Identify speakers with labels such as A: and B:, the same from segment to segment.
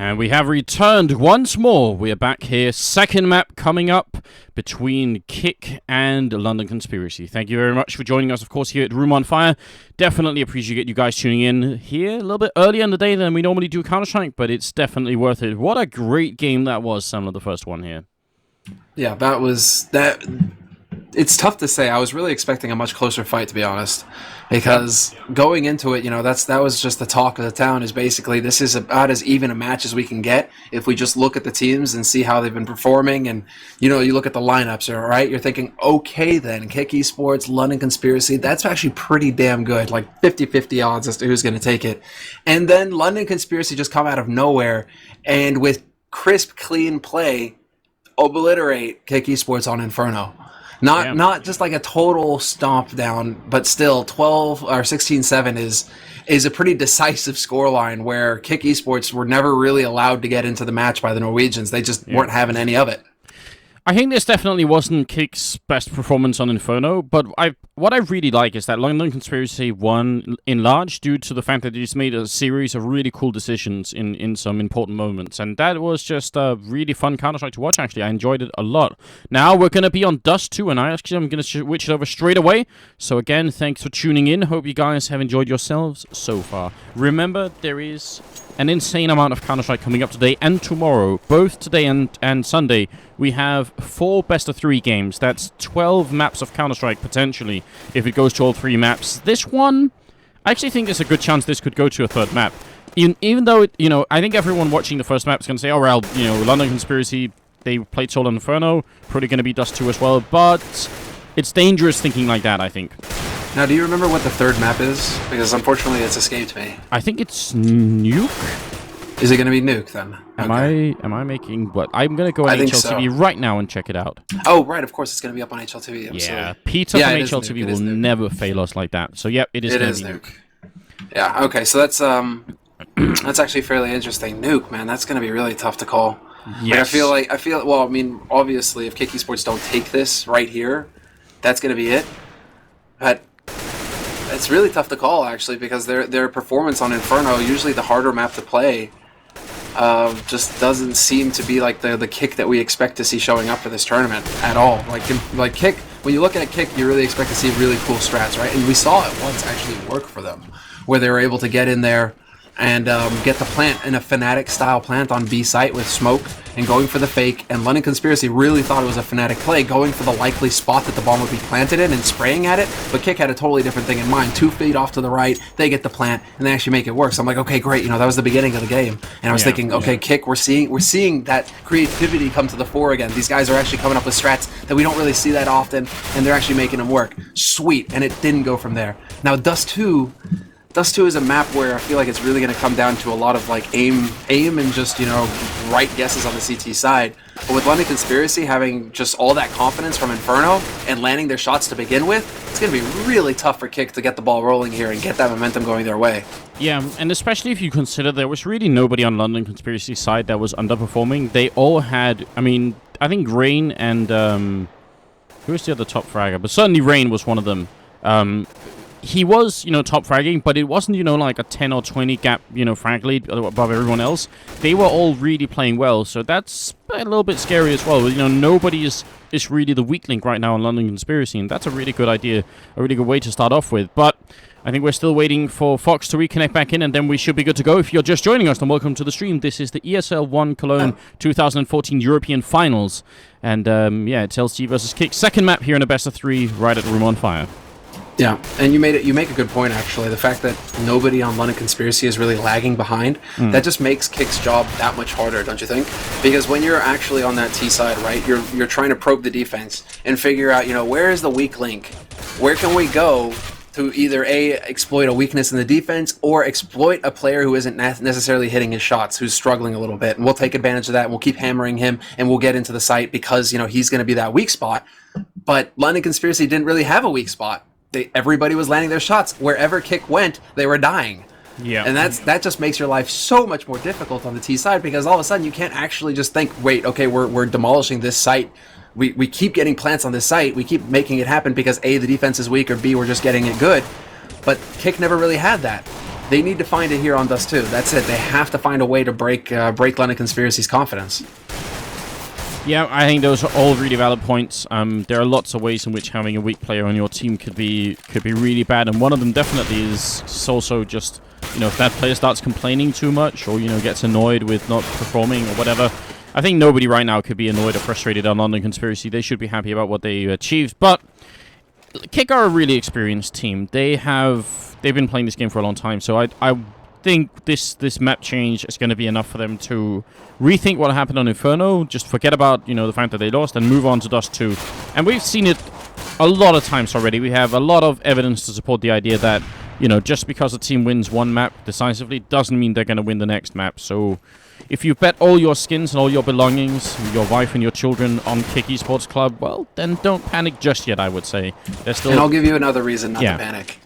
A: And we have returned once more. We are back here. Second map coming up between k1ck and London Conspiracy. Thank you very much for joining us, of course, here at Room on Fire. Definitely appreciate you guys tuning in here a little bit earlier in the day than we normally do Counter-Strike, but it's definitely worth it. What a great game that was, Sam, the first one here.
B: Yeah, that was that. It's tough to say. I was really expecting a much closer fight, to be honest, because going into it, that was just the talk of the town. Is basically this is about as even a match as we can get if we just look at the teams and see how they've been performing, and you look at the lineups. All right, you're thinking, okay, then k1ck Esports, London Conspiracy. That's actually pretty damn good, like 50-50 odds as to who's going to take it, and then London Conspiracy just come out of nowhere and with crisp, clean play, obliterate k1ck Esports on Inferno. Not just like a total stomp down, but still 12 or 16-7 is a pretty decisive scoreline where k1ck Esports were never really allowed to get into the match by the Norwegians. They just weren't having any of it.
A: I think this definitely wasn't k1ck's best performance on Inferno, but what I really like is that London Conspiracy won in large due to the fact that they just made a series of really cool decisions in some important moments, and that was just a really fun Counter-Strike to watch, actually. I enjoyed it a lot. Now we're going to be on Dust 2, and I'm going to switch it over straight away. So again, thanks for tuning in. Hope you guys have enjoyed yourselves so far. Remember, there is an insane amount of Counter-Strike coming up today and tomorrow. Both today and Sunday, we have 4 best-of-3 games. That's 12 maps of Counter-Strike, potentially, if it goes to all 3 maps. This one, I actually think there's a good chance this could go to a 3rd map. Even though, I think everyone watching the first map is going to say, oh, well, London Conspiracy, they played Soul and Inferno, probably going to be Dust 2 as well, but it's dangerous thinking like that, I think.
B: Now, do you remember what the 3rd map is? Because unfortunately, it's escaped me.
A: I think it's Nuke.
B: Is it going to be Nuke then?
A: Am I making what? I'm going to go on HLTV right now and check it out.
B: Oh, right. Of course, it's going to be up on HLTV.
A: Yeah, Peter from HLTV will never fail us like that. So, yep, it is.
B: It is Nuke. Yeah. Okay. So that's actually fairly interesting. Nuke, man, that's going to be really tough to call.
A: Yes.
B: Like, I feel. Well, I mean, obviously, if k1ck Esports don't take this right here, that's going to be it. But it's really tough to call, actually, because their performance on Inferno, usually the harder map to play, just doesn't seem to be like the k1ck that we expect to see showing up for this tournament at all. Like k1ck, when you look at k1ck, you really expect to see really cool strats, right? And we saw it once actually work for them, where they were able to get in there and get the plant in a Fnatic-style plant on B site with smoke and going for the fake. And London Conspiracy really thought it was a Fnatic play, going for the likely spot that the bomb would be planted in and spraying at it. But k1ck had a totally different thing in mind. 2 feet off to the right, they get the plant, and they actually make it work. So I'm like, okay, great. That was the beginning of the game. And I was thinking, okay, k1ck, we're seeing that creativity come to the fore again. These guys are actually coming up with strats that we don't really see that often, and they're actually making them work. Sweet. And it didn't go from there. Now, Dust 2 is a map where I feel like it's really going to come down to a lot of like aim and just, right guesses on the CT side. But with London Conspiracy having just all that confidence from Inferno and landing their shots to begin with, it's going to be really tough for k1ck to get the ball rolling here and get that momentum going their way.
A: Yeah, and especially if you consider there was really nobody on London Conspiracy's side that was underperforming. They all had, I think Rain and, who was the other top fragger? But certainly Rain was one of them. He was, top fragging, but it wasn't, like a 10 or 20 gap, frag lead above everyone else. They were all really playing well, so that's a little bit scary as well. Nobody is really the weak link right now on London Conspiracy, and that's a really good idea, a really good way to start off with. But I think we're still waiting for Fox to reconnect back in, and then we should be good to go. If you're just joining us, then welcome to the stream. This is the ESL One Cologne 2014 European Finals, and it's LC versus k1ck. Second map here in a best-of-3 right at Room on Fire.
B: Yeah, and you make a good point, actually. The fact that nobody on London Conspiracy is really lagging behind, that just makes k1ck's job that much harder, don't you think? Because when you're actually on that T side, right, you're trying to probe the defense and figure out, where is the weak link? Where can we go to either exploit a weakness in the defense or exploit a player who isn't necessarily hitting his shots, who's struggling a little bit, and we'll take advantage of that, and we'll keep hammering him, and we'll get into the site because, he's going to be that weak spot. But London Conspiracy didn't really have a weak spot. Everybody was landing their shots. Wherever k1ck went, they were dying.
A: Yeah.
B: And that just makes your life so much more difficult on the T side, because all of a sudden you can't actually just think, wait, okay, we're demolishing this site. We keep getting plants on this site. We keep making it happen because A, the defense is weak, or B, we're just getting it good. But k1ck never really had that. They need to find it here on Dust 2. That's it. They have to find a way to break London Conspiracy's confidence.
A: Yeah, I think those are all really valid points. There are lots of ways in which having a weak player on your team could be really bad, and one of them definitely is also just, if that player starts complaining too much or, gets annoyed with not performing or whatever. I think nobody right now could be annoyed or frustrated on London Conspiracy. They should be happy about what they achieved, but k1ck are a really experienced team. They've been playing this game for a long time, so I think this map change is going to be enough for them to rethink what happened on Inferno, just forget about, the fact that they lost, and move on to Dust 2. And we've seen it a lot of times already. We have a lot of evidence to support the idea that, just because a team wins one map decisively doesn't mean they're going to win the next map. So if you bet all your skins and all your belongings, your wife and your children on k1ck Esports Club, well, then don't panic just yet, I would say. And
B: I'll give you another reason not to panic.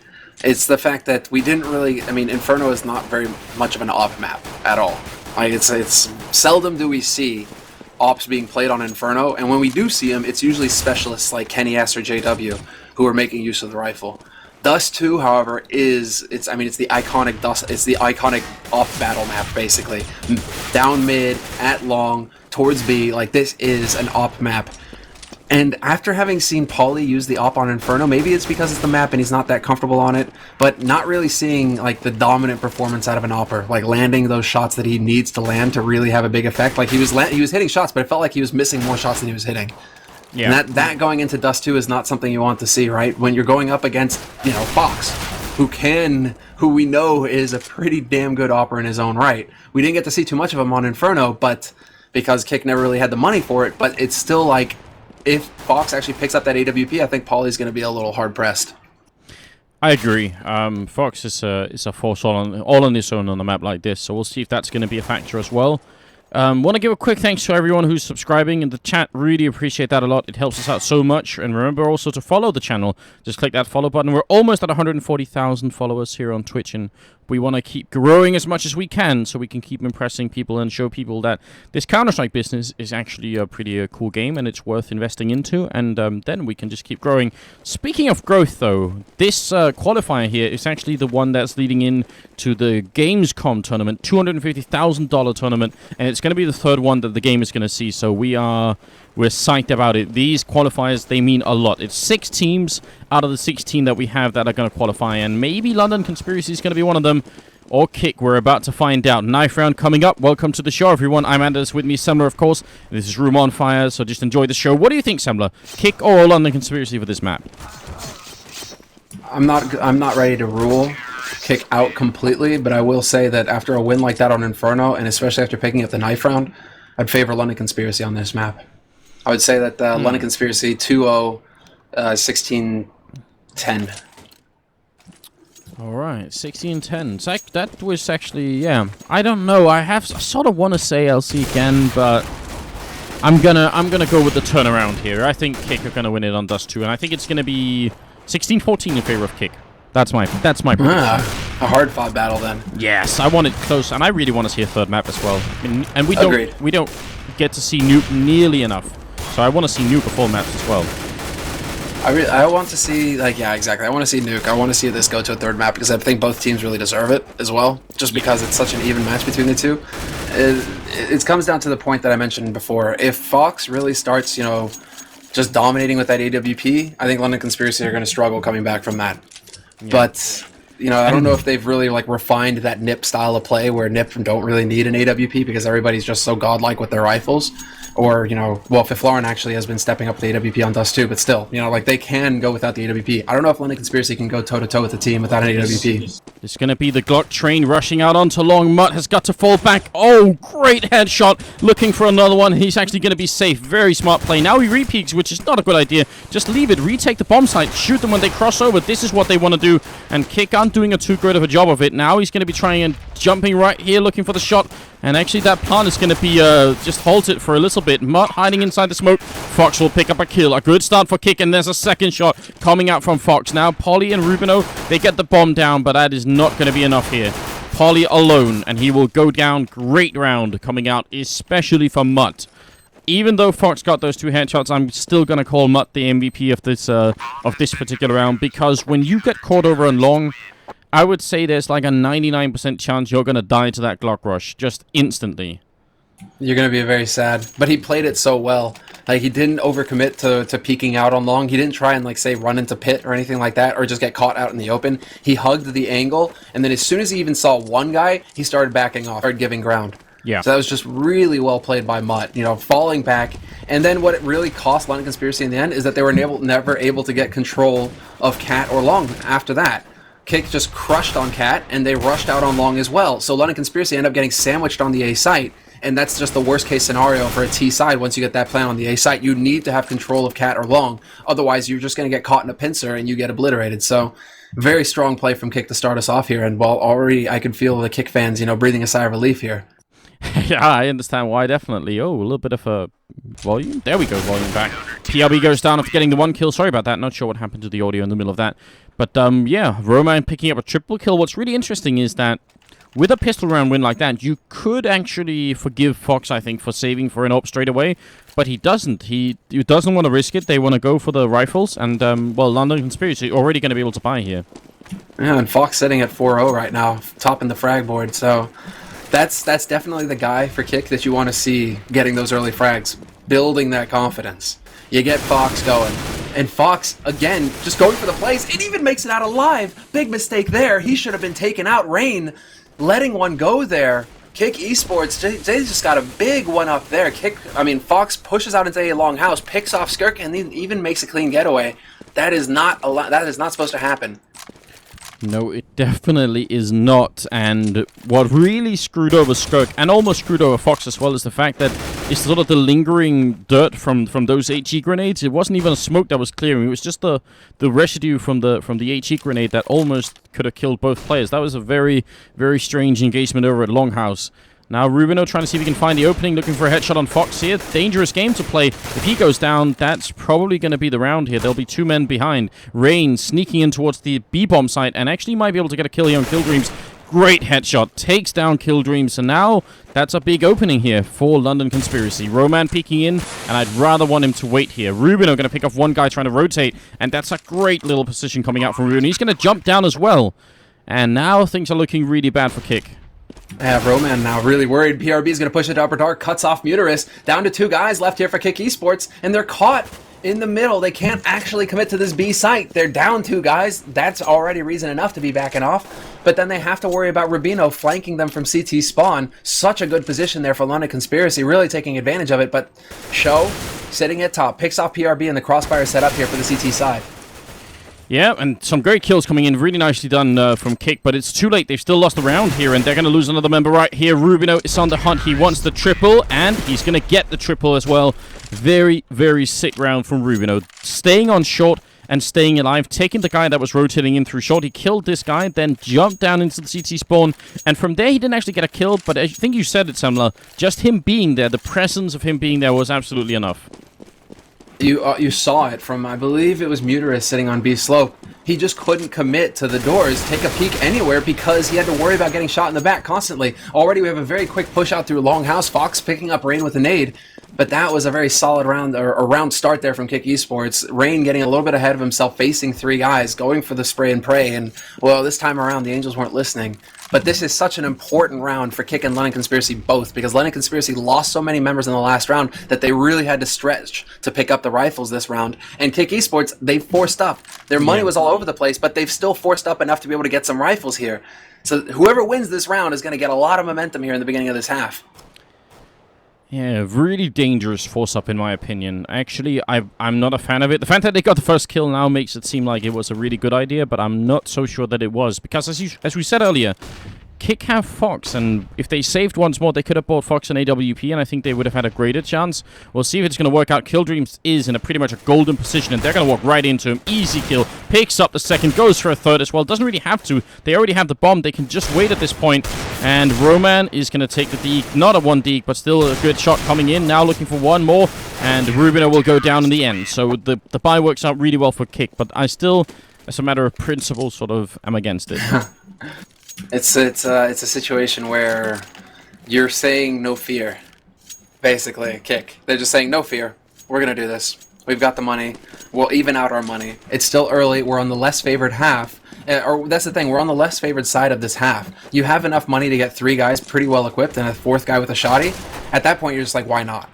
B: It's the fact that we didn't really... Inferno is not very much of an op map at all. Like, it's seldom do we see ops being played on Inferno, and when we do see them, it's usually specialists like Kenny S or JW who are making use of the rifle. Dust 2, however, it's the iconic Dust. It's the iconic op battle map, basically. Down mid, at long, towards B. Like, this is an op map. And after having seen Paulie use the op on Inferno, maybe it's because it's the map and he's not that comfortable on it, but not really seeing like the dominant performance out of an opper, like landing those shots that he needs to land to really have a big effect. Like he was hitting shots, but it felt like he was missing more shots than he was hitting. Yeah. And that going into Dust 2 is not something you want to see, right? When you're going up against, Fox, who we know is a pretty damn good opper in his own right. We didn't get to see too much of him on Inferno, but because k1ck never really had the money for it, but it's still like, if Fox actually picks up that AWP, I think Paulie's going to be a little hard-pressed.
A: I agree. Fox is a force all on his own on a map like this, so we'll see if that's going to be a factor as well. Want to give a quick thanks to everyone who's subscribing in the chat. Really appreciate that a lot. It helps us out so much. And remember also to follow the channel. Just click that follow button. We're almost at 140,000 followers here on Twitch, and we want to keep growing as much as we can so we can keep impressing people and show people that this Counter-Strike business is actually a pretty cool game and it's worth investing into, and then we can just keep growing. Speaking of growth, though, this qualifier here is actually the one that's leading in to the Gamescom tournament, $250,000 tournament, and it's going to be the third one that the game is going to see, so we're psyched about it. These qualifiers, they mean a lot. It's 6 teams out of the 16 that we have that are going to qualify, and maybe London Conspiracy is going to be one of them, or k1ck. We're about to find out. Knife round coming up. Welcome to the show, everyone. I'm Anders, with me, Semler, of course. This is Room on Fire, so just enjoy the show. What do you think, Semler? k1ck or London Conspiracy for this map?
B: I'm not ready to rule k1ck out completely, but I will say that after a win like that on Inferno, and especially after picking up the knife round, I'd favor London Conspiracy on this map. I would say that London Conspiracy 2-0, 16-10.
A: All right, 16-10. That was actually, yeah. I don't know. I sort of want to say LC again, but I'm gonna go with the turnaround here. I think k1ck are gonna win it on Dust 2, and I think it's gonna be 16-14 in favor of k1ck. That's my prediction.
B: A hard-fought battle then.
A: Yes, I want it close, and I really want to see a third map as well. And we don't get to see Nuke nearly enough, so I want to see Nuke a full maps as well.
B: I want to see, yeah, exactly. I want to see Nuke. I want to see this go to a third map because I think both teams really deserve it as well, just because it's such an even match between the two. It comes down to the point that I mentioned before. If Fox really starts, just dominating with that AWP, I think London Conspiracy are going to struggle coming back from that. Yeah. But, I don't know if they've really, refined that NIP style of play where NIP don't really need an AWP because everybody's just so godlike with their rifles. Or, well, Fiflaurin actually has been stepping up the AWP on Dust 2, but still, they can go without the AWP. I don't know if London Conspiracy can go toe-to-toe with the team without an AWP.
A: It's going to be the Glock train rushing out onto long. Mutt has got to fall back. Oh, great headshot. Looking for another one. He's actually going to be safe. Very smart play. Now he repeaks, which is not a good idea. Just leave it. Retake the bomb site. Shoot them when they cross over. This is what they want to do. And k1ck aren't doing too great of a job of it. Now he's going to be trying and jumping right here, looking for the shot. And actually that plant is going to be just halted for a little bit. Mutt hiding inside the smoke. Fox will pick up a kill. A good start for k1ck, and there's a second shot coming out from Fox. Now Polly and Rubino, they get the bomb down, but that is not going to be enough here. Polly alone, and he will go down. Great round coming out, especially for Mutt. Even though Fox got those 2 headshots, I'm still going to call Mutt the MVP of this particular round, because when you get caught over on long, I would say there's like a 99% chance you're going to die to that Glock rush just instantly.
B: You're going to be very sad. But he played it so well. Like, he didn't overcommit to peeking out on long. He didn't try and, like, say, run into pit or anything like that, or just get caught out in the open. He hugged the angle, and then as soon as he even saw one guy, he started backing off, started giving ground.
A: Yeah.
B: So that was just really well played by Mutt, you know, falling back. And then what it really cost London Conspiracy in the end is that they were never able to get control of Cat or Long after that. k1ck just crushed on Cat, and they rushed out on Long as well. So London Conspiracy ended up getting sandwiched on the A site. And that's just the worst case scenario for a T side. Once you get that plan on the A site, you need to have control of Cat or Long. Otherwise, you're just going to get caught in a pincer and you get obliterated. So, very strong play from k1ck to start us off here. And while already I could feel the k1ck fans, you know, breathing a sigh of relief here.
A: Yeah, I understand why, definitely. Oh, a little bit of a volume. There we go, volume back. PRB goes down after getting the 1 kill. Sorry about that. Not sure what happened to the audio in the middle of that. But, yeah, Roman picking up a triple kill. What's really interesting is that with a pistol round win like that, you could actually forgive Fox, I think, for saving for an AWP straight away. But he doesn't. He doesn't want to risk it. They want to go for the rifles. And, well, London Conspiracy already going to be able to buy here.
B: Yeah, and Fox sitting at 4-0 right now, topping the frag board. So that's definitely the guy for k1ck that you want to see getting those early frags, building that confidence. You get Fox going. And Fox, again, just going for the plays. It even makes it out alive. Big mistake there. He should have been taken out. Rain letting one go there. k1ck Esports, they just got a big one up there. Fox pushes out into a long house, picks off k1ck, and then even makes a clean getaway. That is not supposed to happen.
A: No, it definitely is not. And what really screwed over k1ck, and almost screwed over Fox as well, is the fact that it's sort of the lingering dirt from those HE grenades. It wasn't even a smoke that was clearing. It was just the residue from the HE grenade that almost could have killed both players. That was a very, very strange engagement over at Longhouse. Now Rubino trying to see if he can find the opening, looking for a headshot on Fox here. Dangerous game to play. If he goes down, that's probably going to be the round here. There'll be 2 men behind. Rain sneaking in towards the B-bomb site and actually might be able to get a kill here on Killdreams. Great headshot. Takes down Killdreams. So now that's a big opening here for London Conspiracy. Roman peeking in, and I'd rather want him to wait here. Rubino going to pick off one guy trying to rotate, and that's a great little position coming out from Rubino. He's going to jump down as well. And now things are looking really bad for k1ck.
B: Yeah, Roman now really worried. PRB is going to push it to upper dark, cuts off Muterus. Down to 2 guys left here for k1ck Esports, and they're caught in the middle. They can't actually commit to this B site. They're down 2 guys. That's already reason enough to be backing off. But then they have to worry about Rubino flanking them from CT spawn. Such a good position there for London Conspiracy, really taking advantage of it. But Show, sitting at top, picks off PRB, and the crossfire set up here for the CT side.
A: Yeah, and some great kills coming in. Really nicely done from k1ck, but it's too late. They've still lost the round here, and they're going to lose another member right here. Rubino is on the hunt. He wants the triple, and he's going to get the triple as well. Very, very sick round from Rubino. Staying on short and staying alive, taking the guy that was rotating in through short. He killed this guy, then jumped down into the CT spawn, and from there he didn't actually get a kill, but I think you said it, Samla. Just him being there, the presence of him being there was absolutely enough.
B: You saw it from, I believe it was Muterus sitting on B slope. He just couldn't commit to the doors, take a peek anywhere, because he had to worry about getting shot in the back constantly. Already we have a very quick push out through Longhouse. Fox picking up Rain with a nade. But that was a very solid round, or a round start there from k1ck Esports. Rain getting a little bit ahead of himself, facing 3 guys, going for the spray and pray. And, well, this time around, the Angels weren't listening. But this is such an important round for k1ck and London Conspiracy both, because London Conspiracy lost so many members in the last round that they really had to stretch to pick up the rifles this round. And k1ck Esports, they forced up. Their money was all over the place, but they've still forced up enough to be able to get some rifles here. So whoever wins this round is going to get a lot of momentum here in the beginning of this half.
A: Yeah, really dangerous force-up in my opinion. Actually, I'm not a fan of it. The fact that they got the first kill now makes it seem like it was a really good idea, but I'm not so sure that it was. Because as we said earlier, k1ck have Fox, and if they saved once more, they could have bought Fox and AWP, and I think they would have had a greater chance. We'll see if it's going to work out. Killdreams is in a pretty much a golden position, and they're going to walk right into him. Easy kill. Picks up the second, goes for a third as well. Doesn't really have to. They already have the bomb. They can just wait at this point, and Roman is going to take the deke. Not a 1 deke, but still a good shot coming in. Now looking for one more, and Rubino will go down in the end. So the buy works out really well for k1ck, but I still, as a matter of principle, sort of am against it.
B: It's a situation where you're saying no fear, basically, k1ck. They're just saying no fear. We're going to do this. We've got the money. We'll even out our money. It's still early. We're on the less favored half. Or that's the thing, we're on the less favored side of this half. You have enough money to get 3 guys pretty well equipped and a 4th guy with a shoddy. At that point, you're just like, why not?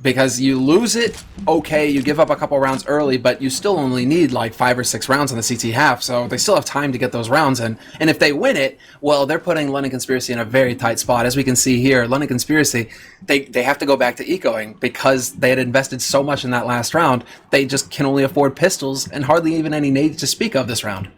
B: Because you lose it, okay, you give up a couple rounds early, but you still only need like 5 or 6 rounds on the CT half, so they still have time to get those rounds in. And if they win it, well, they're putting London Conspiracy in a very tight spot. As we can see here, London Conspiracy, they have to go back to ecoing because they had invested so much in that last round, they just can only afford pistols and hardly even any nades to speak of this round.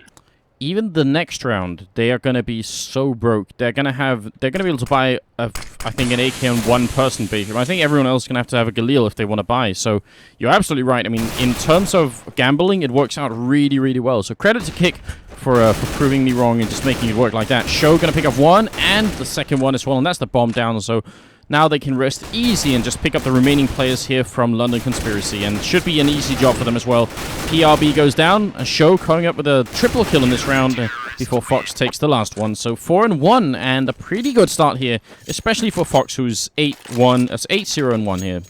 A: Even the next round, they are going to be so broke. They're going to be able to buy, I think, an AK on one person, basically. I think everyone else is going to have a Galil if they want to buy. So you're absolutely right. I mean, in terms of gambling, it works out really, really well. So credit to k1ck for proving me wrong and just making it work like that. Show going to pick up one and the second one as well, and that's the bomb down. So now they can rest easy and just pick up the remaining players here from London Conspiracy, and should be an easy job for them as well. PRB goes down, a Show coming up with a triple kill in this round before Fox takes the last one. So 4-1, and a pretty good start here, especially for Fox, who's 8-0-1 here.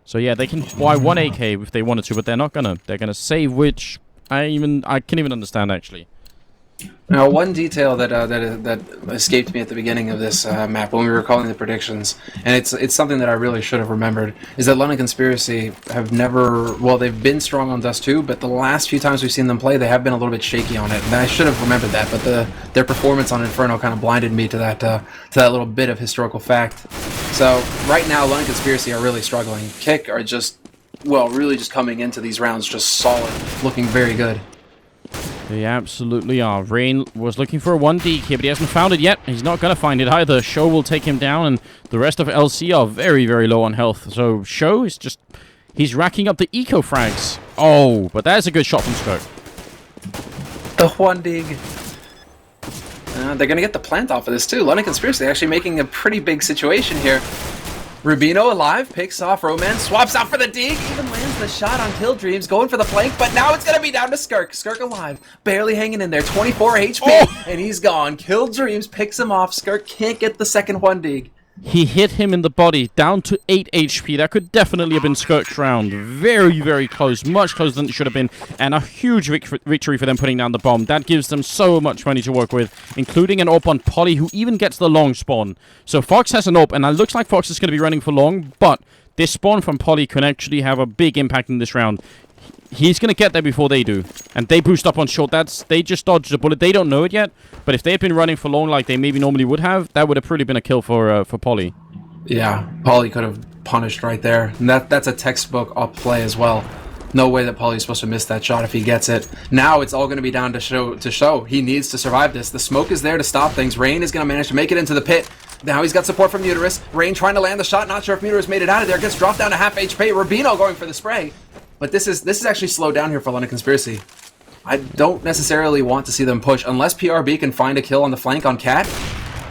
A: So yeah, they can buy one AK if they wanted to, but they're not gonna. They're gonna save, which I can't even understand actually.
B: Now, one detail that escaped me at the beginning of this map when we were calling the predictions, and it's something that I really should have remembered, is that London Conspiracy have never, well, they've been strong on Dust 2, but the last few times we've seen them play, they have been a little bit shaky on it, and I should have remembered that, but their performance on Inferno kind of blinded me to that little bit of historical fact. So, right now, London Conspiracy are really struggling. k1ck are just, well, really just coming into these rounds just solid, looking very good.
A: They absolutely are. Rain was looking for a 1D here, but he hasn't found it yet. He's not going to find it either. Show will take him down, and the rest of LC are very, very low on health. So Show is just... he's racking up the eco frags. Oh, but that's a good shot from k1ck.
B: The 1D. They're going to get the plant off of this, too. London Conspiracy actually making a pretty big situation here. Rubino alive, picks off Romance, swaps out for the dig, even lands the shot on Kill Dreams, going for the flank, but now it's going to be down to k1ck. k1ck alive, barely hanging in there, 24 HP, and he's gone. Kill Dreams picks him off, k1ck can't get the second 1
A: He hit him in the body, down to 8 HP. That could definitely have been k1ck's round. Very, very close. Much closer than it should have been. And a huge victory for them putting down the bomb. That gives them so much money to work with, including an AWP on Polly, who even gets the long spawn. So Fox has an AWP, and it looks like Fox is going to be running for long, but this spawn from Polly can actually have a big impact in this round. He's going to get there before they do. And they boost up on short. They just dodged a bullet. They don't know it yet. But if they had been running for long like they maybe normally would have, that would have probably been a kill for Polly. Yeah,
B: Polly could have punished right there. And that's a textbook up play as well. No way that Polly's supposed to miss that shot if he gets it. Now it's all going to be down to Show. He needs to survive this. The smoke is there to stop things. Rain is going to manage to make it into the pit. Now he's got support from Uterus. Rain trying to land the shot. Not sure if Uterus made it out of there. Gets dropped down to half HP. Rubino going for the spray. But this is actually slowed down here for London Conspiracy. I don't necessarily want to see them push. Unless PRB can find a kill on the flank on Cat,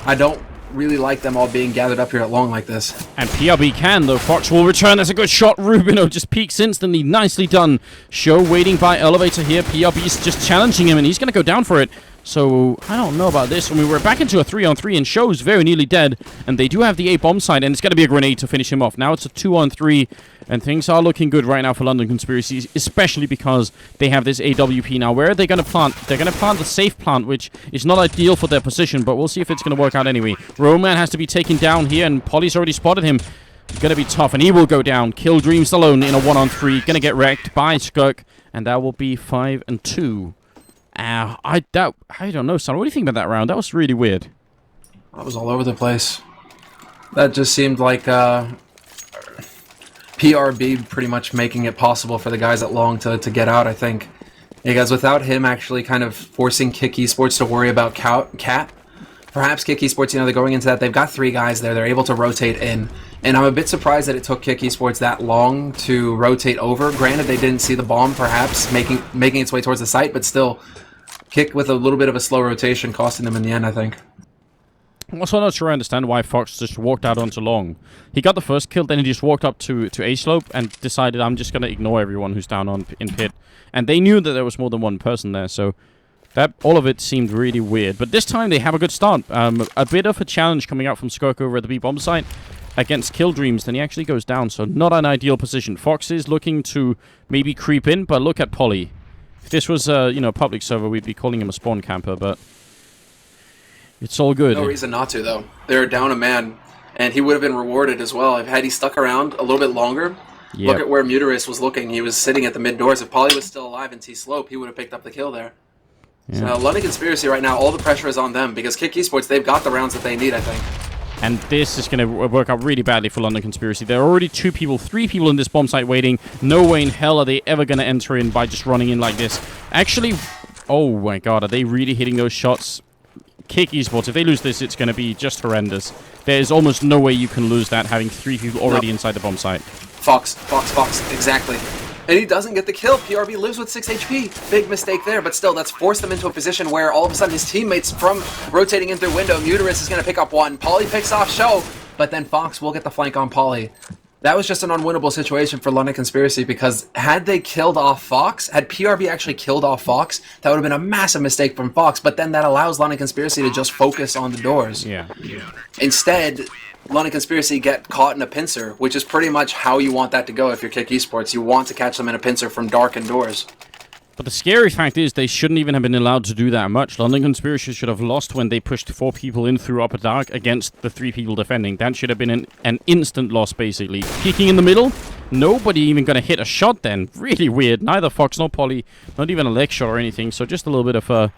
B: I don't really like them all being gathered up here at long like this.
A: And PRB can, though. Fox will return. That's a good shot. Rubino just peeks instantly. Nicely done. Show waiting by elevator here. PRB's just challenging him, and he's going to go down for it. So, I don't know about this. I mean, we're back into a 3-on-3, and Show's very nearly dead. And they do have the A-bomb side, and it's going to be a grenade to finish him off. Now it's a 2-on-3, and things are looking good right now for London Conspiracy, especially because they have this AWP now. Where are they going to plant? They're going to plant the safe plant, which is not ideal for their position, but we'll see if it's going to work out anyway. Roman has to be taken down here, and Polly's already spotted him. Going to be tough, and he will go down. Kill Dreams alone in a 1-on-3. Going to get wrecked by k1ck, and that will be 5-2. I don't know, son. What do you think about that round? That was really weird.
B: That was all over the place. That just seemed like PRB pretty much making it possible for the guys at long to get out, I think. Because without him actually kind of forcing k1ck Esports to worry about Cat, perhaps k1ck Esports, they're going into that. They've got 3 guys there. They're able to rotate in. And I'm a bit surprised that it took k1ck Esports that long to rotate over. Granted, they didn't see the bomb, perhaps, making its way towards the site, but still, k1ck with a little bit of a slow rotation costing them in the end, I think.
A: I'm also not sure I understand why Fox just walked out onto long. He got the first kill, then he just walked up to A-slope and decided, I'm just going to ignore everyone who's down in pit. And they knew that there was more than one person there, so that all of it seemed really weird. But this time they have a good start. A bit of a challenge coming out from k1ck over at the B-bomb site against Kill Dreams, then he actually goes down, so not an ideal position. Fox is looking to maybe creep in, but look at Polly. If this was you know, a public server, we'd be calling him a spawn camper, but it's all good.
B: No reason not to, though. They're down a man, and he would have been rewarded as well. Had he stuck around a little bit longer, look at where Muteris was looking. He was sitting at the mid doors. If Polly was still alive in T-Slope, he would have picked up the kill there. So London Conspiracy right now, all the pressure is on them, because k1ck Esports, they've got the rounds that they need, I think.
A: And this is going to work out really badly for London Conspiracy. There are already 3 people in this bomb site waiting. No way in hell are they ever going to enter in by just running in like this. Actually, oh my god, are they really hitting those shots? k1ck Esports, if they lose this, it's going to be just horrendous. There is almost no way you can lose that, having 3 people already inside the bomb site.
B: Fox, exactly. And he doesn't get the kill. PRB lives with 6 HP. Big mistake there, but still, that's forced them into a position where all of a sudden his teammates from rotating in through window, Muteris is going to pick up one. Polly picks off Show, but then Fox will get the flank on Polly. That was just an unwinnable situation for London Conspiracy, because had they killed off Fox, had PRB actually killed off Fox, that would have been a massive mistake from Fox, but then that allows London Conspiracy to just focus on the doors.
A: Yeah.
B: Instead, London Conspiracy get caught in a pincer, which is pretty much how you want that to go if you're k1ck Esports. You want to catch them in a pincer from dark indoors.
A: But the scary fact is they shouldn't even have been allowed to do that much. London Conspiracy should have lost when they pushed 4 people in through upper dark against the 3 people defending. That should have been an instant loss, basically. Peeking in the middle, nobody even going to hit a shot then. Really weird. Neither Fox nor Polly, not even a leg shot or anything. So just a little bit of a,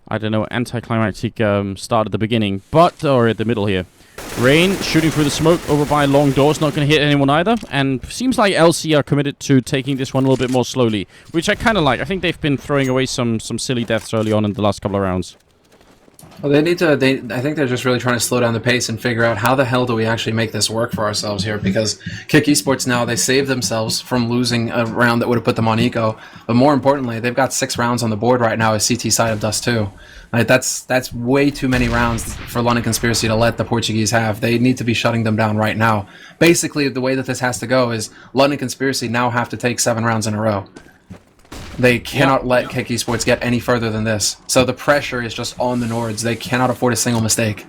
A: I don't know, anticlimactic start at the beginning. Or at the middle here. Rain shooting through the smoke over by long doors, not going to hit anyone either. And seems like LC are committed to taking this one a little bit more slowly, which I kind of like. I think they've been throwing away some silly deaths early on in the last couple of rounds.
B: Well, they need to. I think they're just really trying to slow down the pace and figure out how the hell do we actually make this work for ourselves here. Because k1ck Esports now, they saved themselves from losing a round that would have put them on eco. But more importantly, they've got 6 rounds on the board right now as CT side of Dust 2. Like, that's way too many rounds for London Conspiracy to let the Portuguese have. They need to be shutting them down right now. Basically, the way that this has to go is London Conspiracy now have to take 7 rounds in a row. They cannot let k1ck Esports get any further than this. So the pressure is just on the Nords. They cannot afford a single mistake.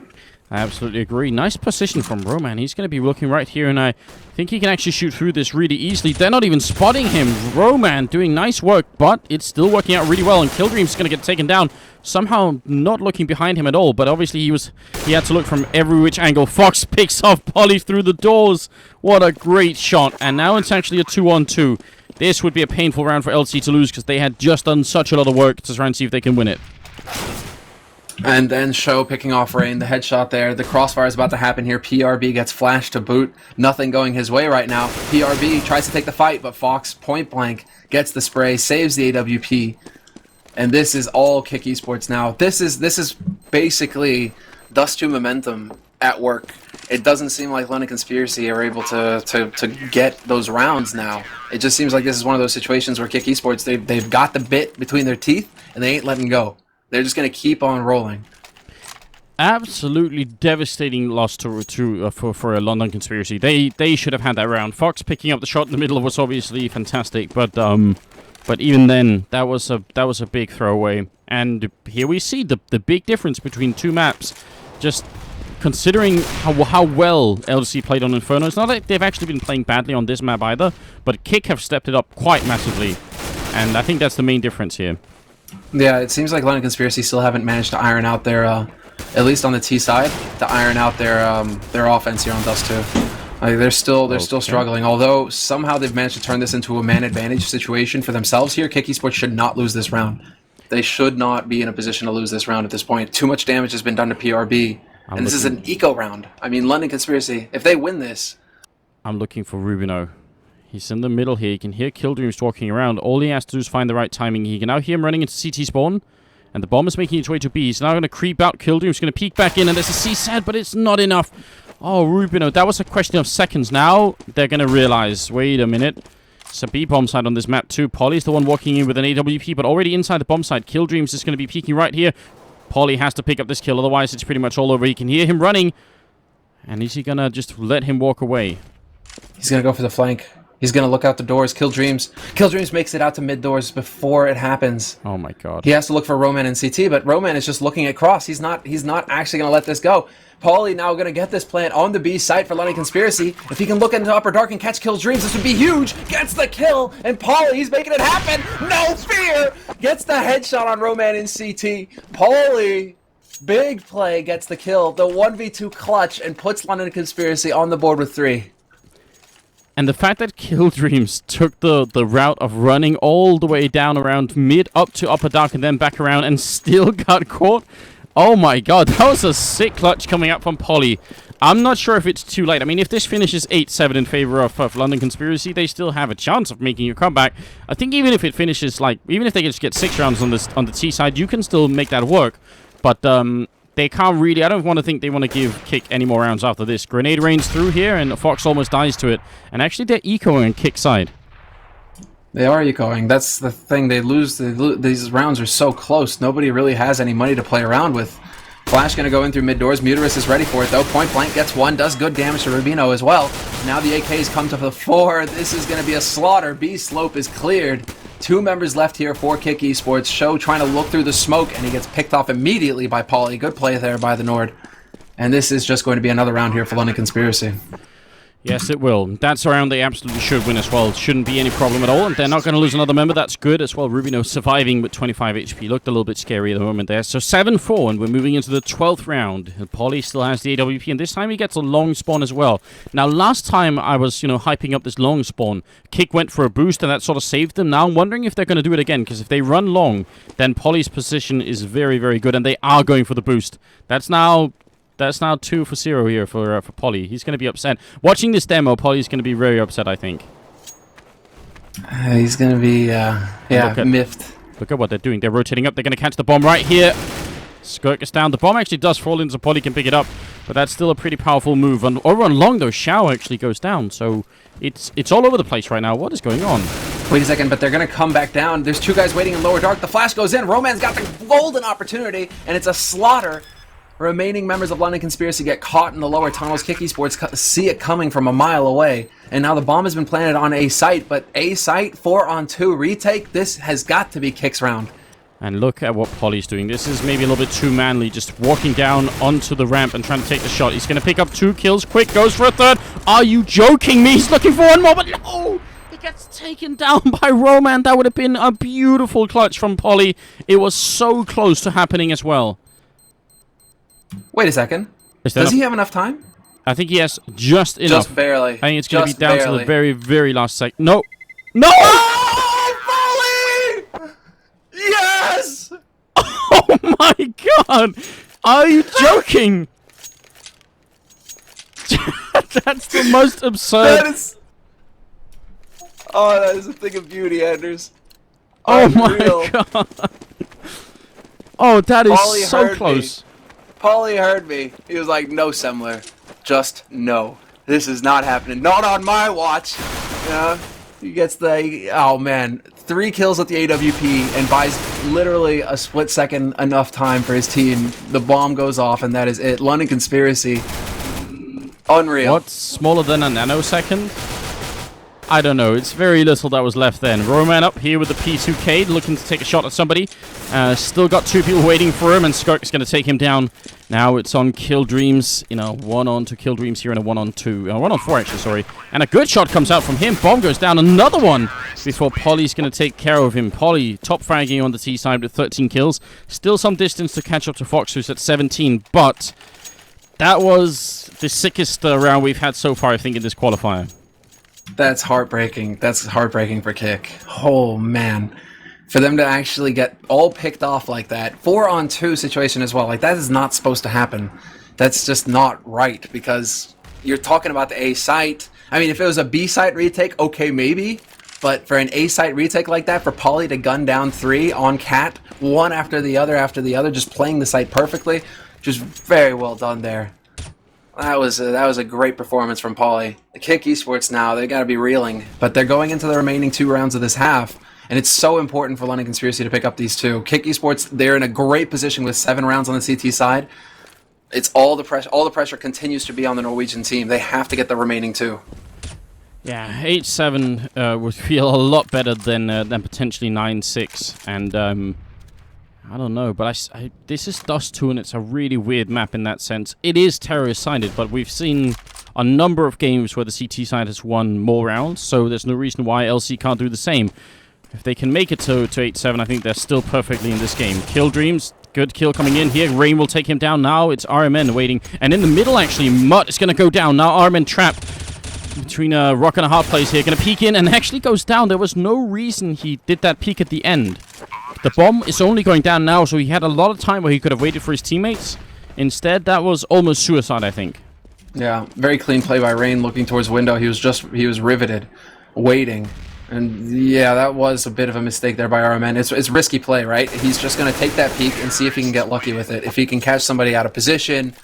A: I absolutely agree. Nice position from Roman. He's going to be looking right here, and I think he can actually shoot through this really easily. They're not even spotting him. Roman doing nice work, but it's still working out really well, and Killdream's going to get taken down. Somehow not looking behind him at all, but obviously he had to look from every which angle. Fox picks off Polly through the doors. What a great shot, and now it's actually a 2-on-2. This would be a painful round for LC to lose, because they had just done such a lot of work to try and see if they can win it.
B: And then Show picking off Rain, the headshot there. The crossfire is about to happen here. PRB gets flashed to boot. Nothing going his way right now. PRB tries to take the fight, but Fox point blank gets the spray, saves the AWP. And this is all k1ck Esports now. This is basically Dust 2 momentum at work. It doesn't seem like London Conspiracy are able to get those rounds now. It just seems like this is one of those situations where k1ck Esports, they've got the bit between their teeth, and they ain't letting go. They're just going to keep on rolling.
A: Absolutely devastating loss for a London Conspiracy. They should have had that round. Fox picking up the shot in the middle was obviously fantastic, but even then that was a big throwaway. And here we see the big difference between 2 maps. Just considering how well LC played on Inferno, it's not like they've actually been playing badly on this map either, but k1ck have stepped it up quite massively, and I think that's the main difference here.
B: Yeah, it seems like London Conspiracy still haven't managed to iron out their, at least on the T side, to iron out their offense here on Dust 2. They're still struggling. Although somehow they've managed to turn this into a man advantage situation for themselves here. k1ck Esports should not lose this round. They should not be in a position to lose this round at this point. Too much damage has been done to PRB, and this is an eco round. I mean, London Conspiracy, if they win this,
A: I'm looking for Rubino. He's in the middle here. You can hear Killdreams walking around. All he has to do is find the right timing. He can now hear him running into CT spawn. And the bomb is making its way to B. He's now going to creep out. Killdreams going to peek back in. And there's a C-SAD, but it's not enough. Oh, Rubino. That was a question of seconds. Now they're going to realize, wait a minute. It's a B bomb site on this map too. Polly's the one walking in with an AWP, but already inside the bomb site. Killdreams is going to be peeking right here. Polly has to pick up this kill. Otherwise, it's pretty much all over. You can hear him running. And is he going to just let him walk away?
B: He's going to go for the flank. He's going to look out the doors. Kill Dreams. Kill Dreams makes it out to mid doors before it happens.
A: Oh my god.
B: He has to look for Roman and CT, but Roman is just looking at Cross. He's not actually going to let this go. Paulie now going to get this plant on the B site for London Conspiracy. If he can look into Upper Dark and catch Kill Dreams, this would be huge. Gets the kill, and Paulie, he's making it happen. No fear. Gets the headshot on Roman and CT. Paulie, big play, gets the kill. The 1v2 clutch and puts London Conspiracy on the board with 3.
A: And the fact that Kill Dreams took the route of running all the way down around mid up to Upper Dark and then back around and still got caught. Oh my god, that was a sick clutch coming up from Polly. I'm not sure if it's too late. I mean, if this finishes 8-7 in favor of London Conspiracy, they still have a chance of making a comeback. I think even if it finishes, like, even if they just get 6 rounds on the T side, you can still make that work. But they can't really... I don't want to think they want to give k1ck any more rounds after this. Grenade rains through here, and Fox almost dies to it. And actually, they're ecoing k1ck side.
B: They are ecoing. That's the thing. They lose. These rounds are so close. Nobody really has any money to play around with. Flash going to go in through mid doors. Muterus is ready for it, though. Point Blank gets one. Does good damage to Rubino as well. Now the AKs come to the fore. This is going to be a slaughter. B slope is cleared. 2 members left here for k1ck Esports. Show trying to look through the smoke, and he gets picked off immediately by Paulie. Good play there by the Nord. And this is just going to be another round here for London Conspiracy.
A: Yes, it will. That's a round they absolutely should win as well. Shouldn't be any problem at all. And they're not going to lose another member. That's good as well. Rubino surviving with 25 HP. Looked a little bit scary at the moment there. So 7-4, and we're moving into the 12th round. Polly still has the AWP, and this time he gets a long spawn as well. Now, last time I was, hyping up this long spawn, k1ck went for a boost, and that sort of saved them. Now I'm wondering if they're going to do it again, because if they run long, then Polly's position is very, very good, and they are going for the boost. That's now 2-0 here for Polly. He's going to be upset. Watching this demo, Polly's going to be very upset, I think.
B: He's going to be, miffed.
A: Look at what they're doing. They're rotating up. They're going to catch the bomb right here. k1ck is down. The bomb actually does fall in, so Polly can pick it up. But that's still a pretty powerful move. And over on long, though, Shao actually goes down. So it's all over the place right now. What is going on?
B: Wait a second, but they're going to come back down. There's 2 guys waiting in lower dark. The flash goes in. Roman's got the golden opportunity, and it's a slaughter. Remaining members of London Conspiracy get caught in the lower tunnels. k1ck Esports see it coming from a mile away. And now the bomb has been planted on A site, but A site, 4-on-2 retake. This has got to be k1ck's round.
A: And look at what Polly's doing. This is maybe a little bit too manly, just walking down onto the ramp and trying to take the shot. He's going to pick up 2 kills. k1ck goes for a 3rd. Are you joking me? He's looking for one more, but no! He gets taken down by Roman. That would have been a beautiful clutch from Polly. It was so close to happening as well.
B: Wait a second. Does he have enough time?
A: I think he has just enough.
B: Just barely.
A: I think it's going to be down to the very, very last second. No! No!
B: Oh, Polly! Yes!
A: Oh my god! Are you joking? That's the most absurd.
B: That is a thing of beauty, Anders.
A: Oh my god! Oh, that is
B: Polly
A: so close.
B: Polly heard me. He was like, "No, Semler, just no. This is not happening. Not on my watch." He gets the 3 kills at the AWP and buys literally a split second enough time for his team. The bomb goes off, and that is it. London Conspiracy, unreal.
A: What's smaller than a nanosecond? I don't know. It's very little that was left then. Roman up here with the P2K, looking to take a shot at somebody. Still got 2 people waiting for him, and k1ck's going to take him down. Now it's on Kill Dreams. 1-on-2 Kill Dreams here and a 1-on-2. 1-on-4, actually, sorry. And a good shot comes out from him. Bomb goes down. Another one before Polly's going to take care of him. Polly top fragging on the T side with 13 kills. Still some distance to catch up to Fox, who's at 17. But that was the sickest round we've had so far, I think, in this qualifier.
B: That's heartbreaking. That's heartbreaking for k1ck. Oh, man. For them to actually get all picked off like that. 4-on-2 situation as well. Like, that is not supposed to happen. That's just not right, because you're talking about the A site. I mean, if it was a B site retake, okay, maybe. But for an A site retake like that, for Polly to gun down 3 on Cat, one after the other, just playing the site perfectly, just very well done there. That was a great performance from Paulie. The k1ck Esports now, they got to be reeling. But they're going into the remaining 2 rounds of this half, and it's so important for London Conspiracy to pick up these 2. k1ck Esports, they're in a great position with 7 rounds on the CT side. It's all the pressure continues to be on the Norwegian team. They have to get the remaining 2.
A: Yeah, 8-7 would feel a lot better than potentially 9-6, and I don't know, but this is Dust 2, and it's a really weird map in that sense. It is terrorist-sided, but we've seen a number of games where the CT side has won more rounds, so there's no reason why LC can't do the same. If they can make it to 8-7, I think they're still perfectly in this game. Kill Dreams, good kill coming in here. Rain will take him down now. It's RMN waiting, and in the middle, actually, Mutt is going to go down. Now RMN trapped between a rock and a hard place here. Going to peek in and actually goes down. There was no reason he did that peek at the end. The bomb is only going down now, so he had a lot of time where he could have waited for his teammates. Instead, that was almost suicide, I think.
B: Yeah, very clean play by Rain looking towards window. He was riveted, waiting. And yeah, that was a bit of a mistake there by RMN. It's risky play, right? He's just going to take that peek and see if he can get lucky with it. If he can catch somebody out of position,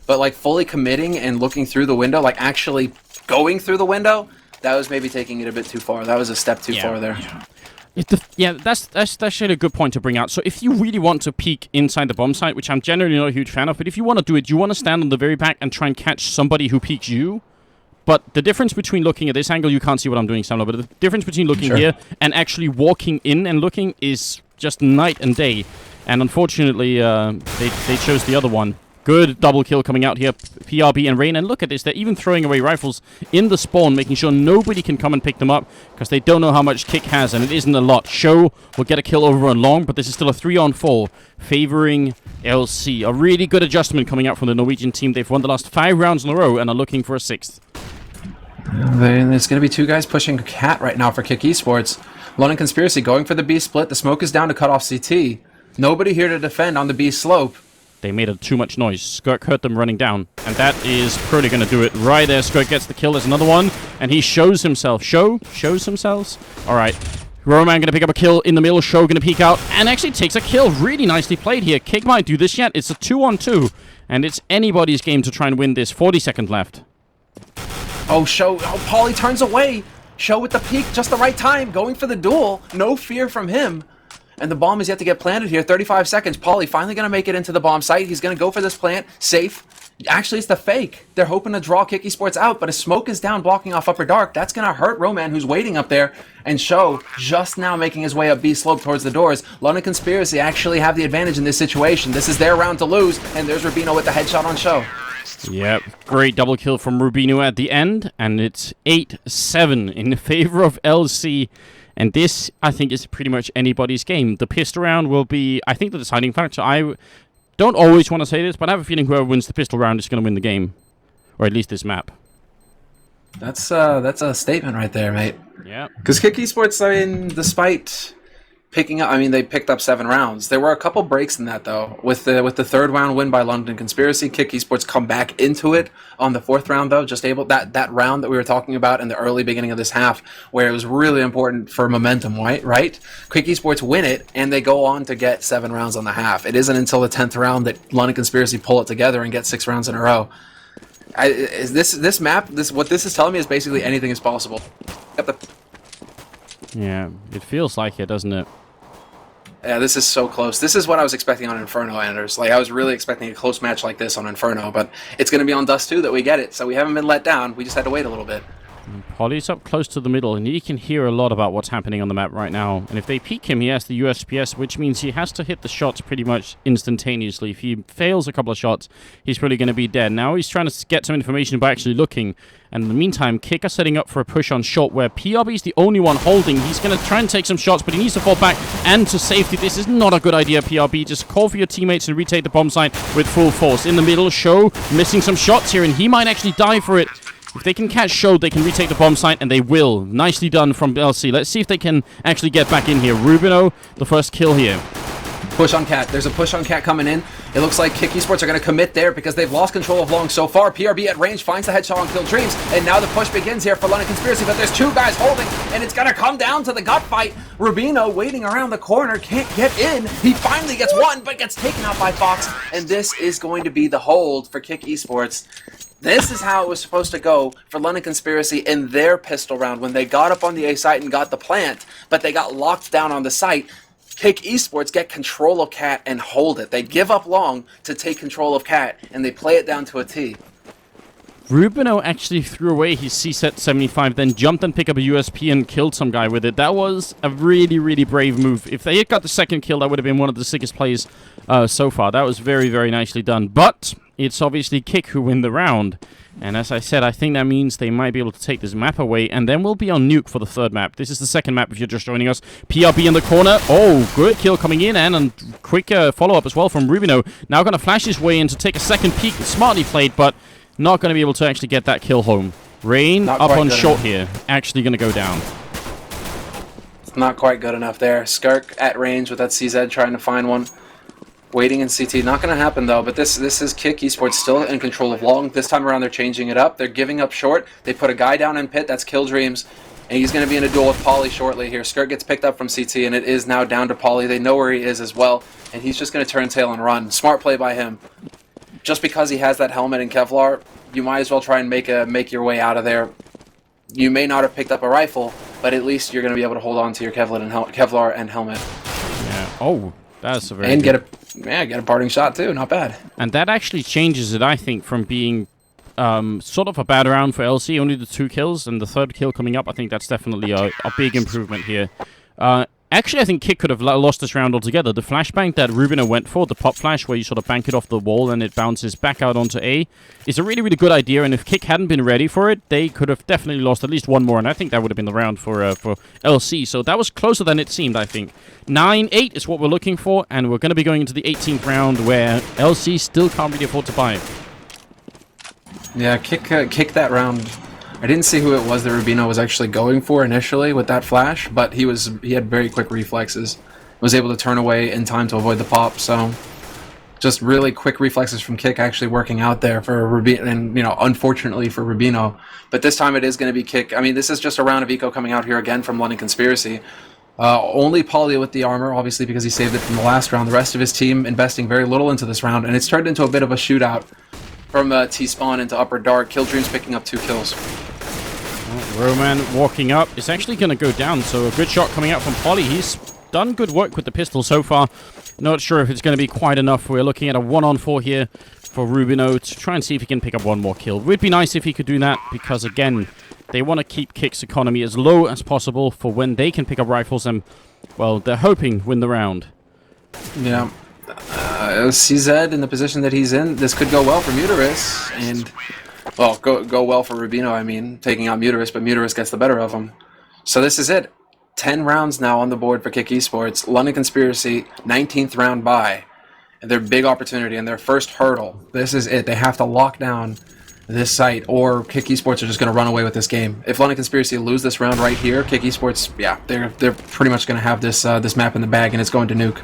B: but like fully committing and looking through the window, like actually going through the window, that was maybe taking it a bit too far. That was a step too far there.
A: Yeah, that's actually a good point to bring out. So if you really want to peek inside the bomb site, which I'm generally not a huge fan of, but if you want to do it, you want to stand on the very back and try and catch somebody who peeks you. But the difference between looking at this angle, you can't see what I'm doing, Samuel, but the difference between looking here and actually walking in and looking is just night and day. And unfortunately, they chose the other one. Good double kill coming out here, PRB and Rain. And look at this, they're even throwing away rifles in the spawn, making sure nobody can come and pick them up, because they don't know how much Kick has, and it isn't a lot. Show will get a kill over on long, but this is still a 3-on-4, favoring LC. A really good adjustment coming out from the Norwegian team. They've won the last 5 rounds in a row and are looking for a 6th.
B: There's going to be 2 guys pushing Cat right now for Kick Esports. London Conspiracy going for the B split. The smoke is down to cut off CT. Nobody here to defend on the B slope.
A: They made too much noise. Skirk heard them running down, and that is probably going to do it right there. Skirk gets the kill. There's another one, and he shows himself. Shows himself. All right. Roman going to pick up a kill in the middle. Show going to peek out and actually takes a kill. Really nicely played here. K1ck might do this yet. It's a 2-on-2, and it's anybody's game to try and win this. 40 seconds left.
B: Oh, Show. Oh, Pauly turns away. Show with the peek, just the right time. Going for the duel. No fear from him. And the bomb is yet to get planted here. 35 seconds. Pauly finally going to make it into the bomb site. He's going to go for this plant. Safe. Actually, it's the fake. They're hoping to draw k1ck Esports out, but a smoke is down blocking off Upper Dark. That's going to hurt Roman, who's waiting up there. And Show just now making his way up B slope towards the doors. London Conspiracy actually have the advantage in this situation. This is their round to lose. And there's Rubino with the headshot on Show.
A: Yep, great double kill from Rubino at the end. And it's 8-7 in favor of LC. And this, I think, is pretty much anybody's game. The pistol round will be, I think, the deciding factor. I don't always want to say this, but I have a feeling whoever wins the pistol round is going to win the game. Or at least this map.
B: That's a statement right there, mate.
A: Yeah.
B: Because k1ck Esports, I mean, despite picking up, I mean, they picked up 7 rounds. There were a couple breaks in that, though. With the 3rd round win by London Conspiracy, k1ck Esports come back into it on the 4th round, though. Just able, that round that we were talking about in the early beginning of this half, where it was really important for momentum, right? k1ck Esports win it, and they go on to get 7 rounds on the half. It isn't until the 10th round that London Conspiracy pull it together and get 6 rounds in a row. This map, what this is telling me is basically anything is possible.
A: Yeah, it feels like it, doesn't it?
B: Yeah, this is so close. This is what I was expecting on Inferno, Anders. Like, I was really expecting a close match like this on Inferno, but it's going to be on Dust 2 that we get it, so we haven't been let down. We just had to wait a little bit.
A: Polly's up close to the middle, and he can hear a lot about what's happening on the map right now. And if they peek him, he has the USPS, which means he has to hit the shots pretty much instantaneously. If he fails a couple of shots, he's probably going to be dead. Now he's trying to get some information by actually looking. And in the meantime, k1ck are setting up for a push on short, where PRB is the only one holding. He's going to try and take some shots, but he needs to fall back and to safety. This is not a good idea, PRB. Just call for your teammates and retake the bomb site with full force. In the middle, Show missing some shots here, and he might actually die for it. If they can catch Show, they can retake the bomb site, and they will. Nicely done from LC. Let's see if they can actually get back in here. Rubino, the first kill here.
B: Push on Cat. There's a push on Cat coming in. It looks like k1ck Esports are going to commit there because they've lost control of long so far. PRB at range finds the headshot on Kill Dreams, and now the push begins here for London Conspiracy, but there's 2 guys holding, and it's going to come down to the gut fight. Rubino waiting around the corner, can't get in. He finally gets one, but gets taken out by Fox, and this is going to be the hold for k1ck Esports. This is how it was supposed to go for London Conspiracy in their pistol round when they got up on the A site and got the plant, but they got locked down on the site. k1ck Esports get control of Cat and hold it. They give up long to take control of Cat, and they play it down to a T.
A: Rubino actually threw away his C-set 75, then jumped and picked up a USP and killed some guy with it. That was a really, really brave move. If they had got the second kill, that would have been one of the sickest plays so far. That was very, very nicely done. But it's obviously k1ck who win the round. And as I said, I think that means they might be able to take this map away. And then we'll be on nuke for the third map. This is the second map if you're just joining us. PRB in the corner. Oh, good kill coming in. And a quick follow-up as well from Rubino. Now going to flash his way in to take a second peek. Smartly played, but not going to be able to actually get that kill home. Rain
B: Not
A: up on
B: good
A: short
B: enough.
A: here. Actually going to go down.
B: It's not quite good enough there. k1ck at range with that CZ trying to find one. Waiting in CT. Not going to happen, though. But this is k1ck Esports still in control of long. This time around, they're changing it up. They're giving up short. They put a guy down in pit. That's Kill Dreams. And he's going to be in a duel with Polly shortly here. k1ck gets picked up from CT, and it is now down to Polly. They know where he is as well. And he's just going to turn tail and run. Smart play by him. Just because he has that helmet and Kevlar, you might as well try and make your way out of there. You may not have picked up a rifle, but at least you're going to be able to hold on to your Kevlar and helmet.
A: Yeah. Oh, that's a very
B: And
A: good...
B: get a parting shot too. Not bad.
A: And that actually changes it, I think, from being sort of a bad round for LC, only the 2 kills, and the third kill coming up. I think that's definitely a big improvement here. Actually, I think k1ck could have lost this round altogether. The flashbang that Rubino went for, the pop flash, where you sort of bank it off the wall and it bounces back out onto A, is a really, really good idea. And if k1ck hadn't been ready for it, they could have definitely lost at least one more. And I think that would have been the round for LC. So that was closer than it seemed, I think. 9-8 is what we're looking for. And we're going to be going into the 18th round where LC still can't really afford to buy it.
B: Yeah, k1ck that round. I didn't see who it was that Rubino was actually going for initially with that flash, but he had very quick reflexes. Was able to turn away in time to avoid the pop, so just really quick reflexes from k1ck actually working out there for Rubino, and unfortunately for Rubino. But this time it is going to be k1ck. I mean, this is just a round of eco coming out here again from London Conspiracy. Only Polly with the armor, obviously, because he saved it from the last round. The rest of his team investing very little into this round, and it's turned into a bit of a shootout from T-Spawn into Upper Dark. Kill Dreams picking up 2 kills.
A: Roman walking up. It's actually going to go down, so a good shot coming out from Polly. He's done good work with the pistol so far. Not sure if it's going to be quite enough. We're looking at a 1-on-4 here for Rubino to try and see if he can pick up one more kill. It would be nice if he could do that, because, again, they want to keep k1ck's economy as low as possible for when they can pick up rifles and, well, they're hoping win the round.
B: Yeah. CZ in the position that he's in, this could go well for Muterus, and, well, go well for Rubino, I mean, taking out Muterus, but Muterus gets the better of him. So this is it. 10 rounds now on the board for k1ck Esports. London Conspiracy, 19th round bye. And their big opportunity and their first hurdle. This is it. They have to lock down this site, or k1ck Esports are just going to run away with this game. If London Conspiracy lose this round right here, k1ck Esports, yeah, they're pretty much going to have this this map in the bag, and it's going to nuke.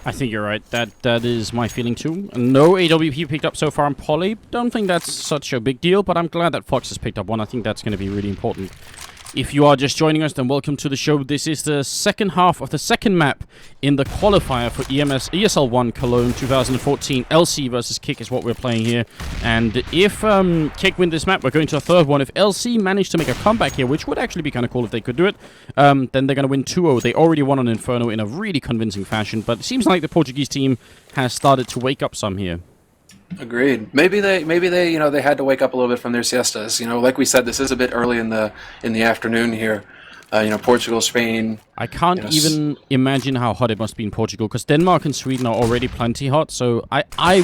A: I think you're right. That is my feeling too. No AWP picked up so far on Polly. Don't think that's such a big deal, but I'm glad that Fox has picked up one. I think that's going to be really important. If you are just joining us, then welcome to the show. This is the second half of the second map in the qualifier for ESL One Cologne 2014. LC versus k1ck is what we're playing here. And if k1ck win this map, we're going to a third one. If LC manage to make a comeback here, which would actually be kind of cool if they could do it, then they're going to win 2-0. They already won on Inferno in a really convincing fashion, but it seems like the Portuguese team has started to wake up some here.
B: Agreed. Maybe they they had to wake up a little bit from their siestas. Like we said, this is a bit early in the afternoon here. Portugal, Spain.
A: I can't even imagine how hot it must be in Portugal, because Denmark and Sweden are already plenty hot. So I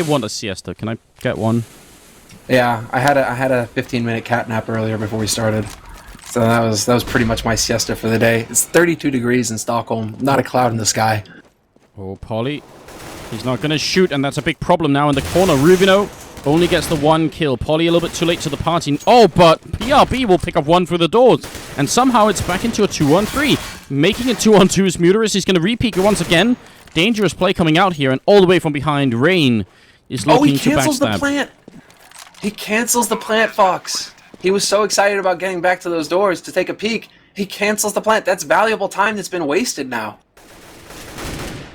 A: want a siesta. Can I get one?
B: Yeah, I had a 15-minute cat nap earlier before we started. So that was pretty much my siesta for the day. It's 32 degrees in Stockholm, not a cloud in the sky.
A: Oh, Polly. He's not going to shoot, and that's a big problem now in the corner. Rubino only gets the 1 kill. Polly a little bit too late to the party. Oh, but PRB will pick up 1 through the doors. And somehow it's back into a 2-on-3. Making it 2-on-2 is Muterus. He's going to repeat it once again. Dangerous play coming out here, and all the way from behind, Rain is looking to backstab.
B: He cancels the plant. He cancels the plant, Fox. He was so excited about getting back to those doors to take a peek. He cancels the plant. That's valuable time that's been wasted now.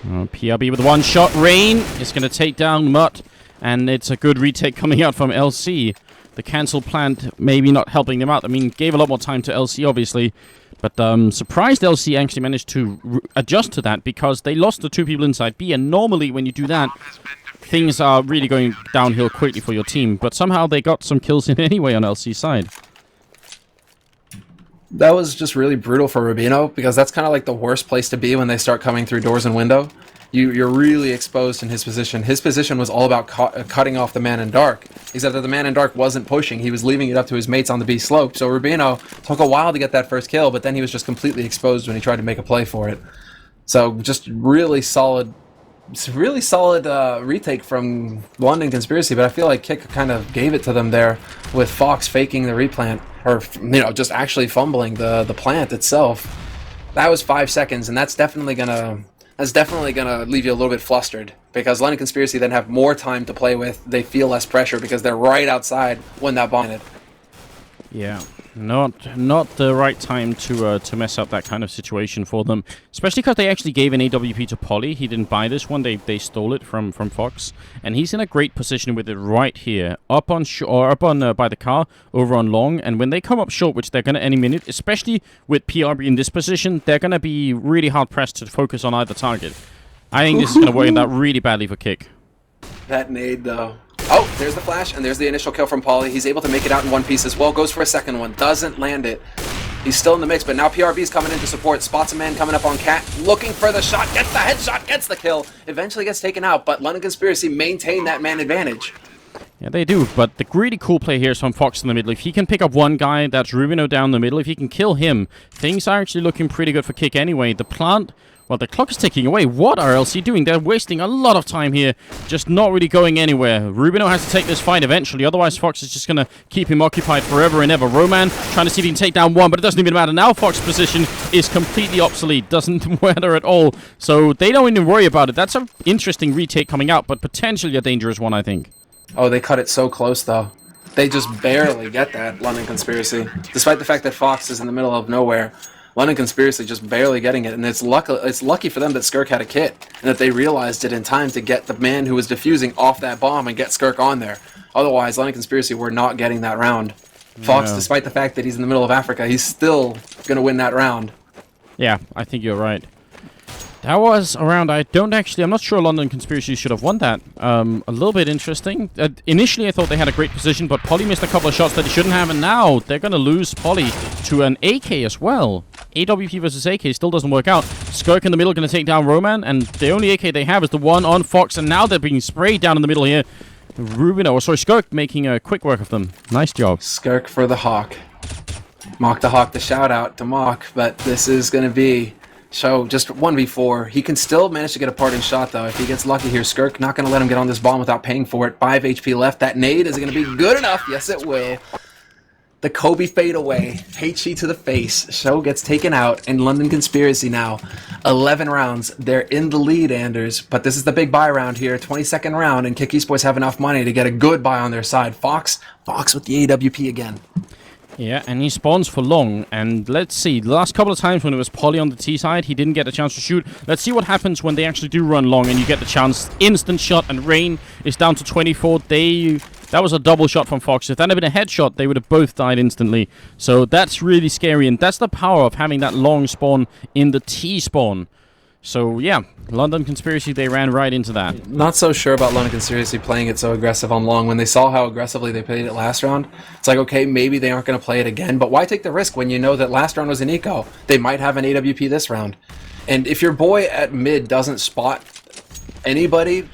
A: PRB with 1 shot. Rain is going to take down Mutt, and it's a good retake coming out from LC. The cancel plant maybe not helping them out. I mean, gave a lot more time to LC, obviously, But surprised LC actually managed to adjust to that, because they lost the 2 people inside B, and normally when you do that, things are really going downhill quickly for your team. But somehow they got some kills in anyway on LC's side.
B: That was just really brutal for Rubino, because that's kind of like the worst place to be when they start coming through doors and window. You're really exposed in his position. His position was all about cutting off the man in dark. He said that the man in dark wasn't pushing. He was leaving it up to his mates on the B slope. So Rubino took a while to get that first kill, but then he was just completely exposed when he tried to make a play for it. So just really solid retake from London Conspiracy, but I feel like k1ck kind of gave it to them there with Fox faking the replant, or just actually fumbling the plant itself. That was 5 seconds, and that's definitely gonna leave you a little bit flustered, because London Conspiracy then have more time to play with. They feel less pressure because they're right outside when that bomb hit.
A: Yeah, not the right time to mess up that kind of situation for them, especially because they actually gave an AWP to Polly. He didn't buy this one; they stole it from Fox, and he's in a great position with it right here, up on by the car, over on long. And when they come up short, which they're gonna any minute, especially with PRB in this position, they're gonna be really hard pressed to focus on either target. I think this is gonna work out really badly for k1ck.
B: That nade though. Oh, there's the flash, and there's the initial kill from Pauly. He's able to make it out in one piece as well. Goes for a second one. Doesn't land it. He's still in the mix, but now PRB's coming in to support. Spots a man coming up on Cat. Looking for the shot. Gets the headshot. Gets the kill. Eventually gets taken out, but London Conspiracy maintain that man advantage.
A: Yeah, they do, but the really cool play here is from Fox in the middle. If he can pick up one guy, that's Rubino down the middle, if he can kill him, things are actually looking pretty good for k1ck anyway. The plant... Well, the clock is ticking away. What are LC doing? They're wasting a lot of time here, just not really going anywhere. Rubino has to take this fight eventually, otherwise Fox is just going to keep him occupied forever and ever. Roman trying to see if he can take down one, but it doesn't even matter. Now Fox's position is completely obsolete. Doesn't matter at all. So they don't even worry about it. That's an interesting retake coming out, but potentially a dangerous one, I think.
B: Oh, they cut it so close, though. They just barely get that, London Conspiracy. Despite the fact that Fox is in the middle of nowhere, London Conspiracy just barely getting it, and it's lucky for them that k1ck had a kit, and that they realized it in time to get the man who was defusing off that bomb and get k1ck on there. Otherwise, London Conspiracy were not getting that round. Fox, despite the fact that he's in the middle of Africa, he's still going to win that round.
A: Yeah, I think you're right. That was a round I'm not sure London Conspiracy should have won that. A little bit interesting. Initially, I thought they had a great position, but Polly missed a couple of shots that he shouldn't have, and now they're going to lose Polly to an AK as well. AWP versus AK still doesn't work out. k1ck in the middle going to take down Roman, and the only AK they have is the one on Fox, and now they're being sprayed down in the middle here. k1ck making a quick work of them. Nice job.
B: k1ck for the Hawk. Mock the Hawk, the shout out to Mock, but this is going to be... So, just 1v4. He can still manage to get a parting shot, though. If he gets lucky here, k1ck not going to let him get on this bomb without paying for it. 5 HP left. That nade is going to be good enough. Yes, it will. The Kobe fade away. HE to the face. Show gets taken out. And London Conspiracy now. 11 rounds. They're in the lead, Anders. But this is the big buy round here. 22nd round. And k1ck Esports have enough money to get a good buy on their side. Fox with the AWP again.
A: Yeah, and he spawns for long, and let's see. The last couple of times when it was Polly on the T side, he didn't get a chance to shoot. Let's see what happens when they actually do run long and you get the chance. Instant shot, and Rain is down to 24. That was a double shot from Fox. If that had been a headshot, they would have both died instantly. So that's really scary, and that's the power of having that long spawn in the T spawn. So, yeah, London Conspiracy, they ran right into that.
B: Not so sure about London Conspiracy playing it so aggressive on long. When they saw how aggressively they played it last round, it's like, okay, maybe they aren't going to play it again, but why take the risk when you know that last round was an eco? They might have an AWP this round. And if your boy at mid doesn't spot anybody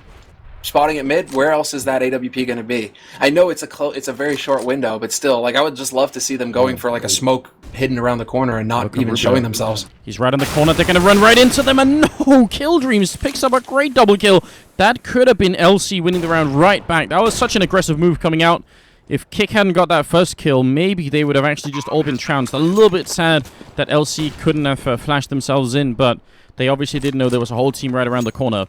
B: spotting at mid, where else is that AWP going to be? I know it's a very short window, but still, like, I would just love to see them going for like a smoke hidden around the corner and not even showing themselves.
A: He's right in the corner. They're going to run right into them, and no! Kill Dreams picks up a great double kill. That could have been LC winning the round right back. That was such an aggressive move coming out. If k1ck hadn't got that first kill, maybe they would have actually just all been trounced. A little bit sad that LC couldn't have flashed themselves in, but they obviously didn't know there was a whole team right around the corner.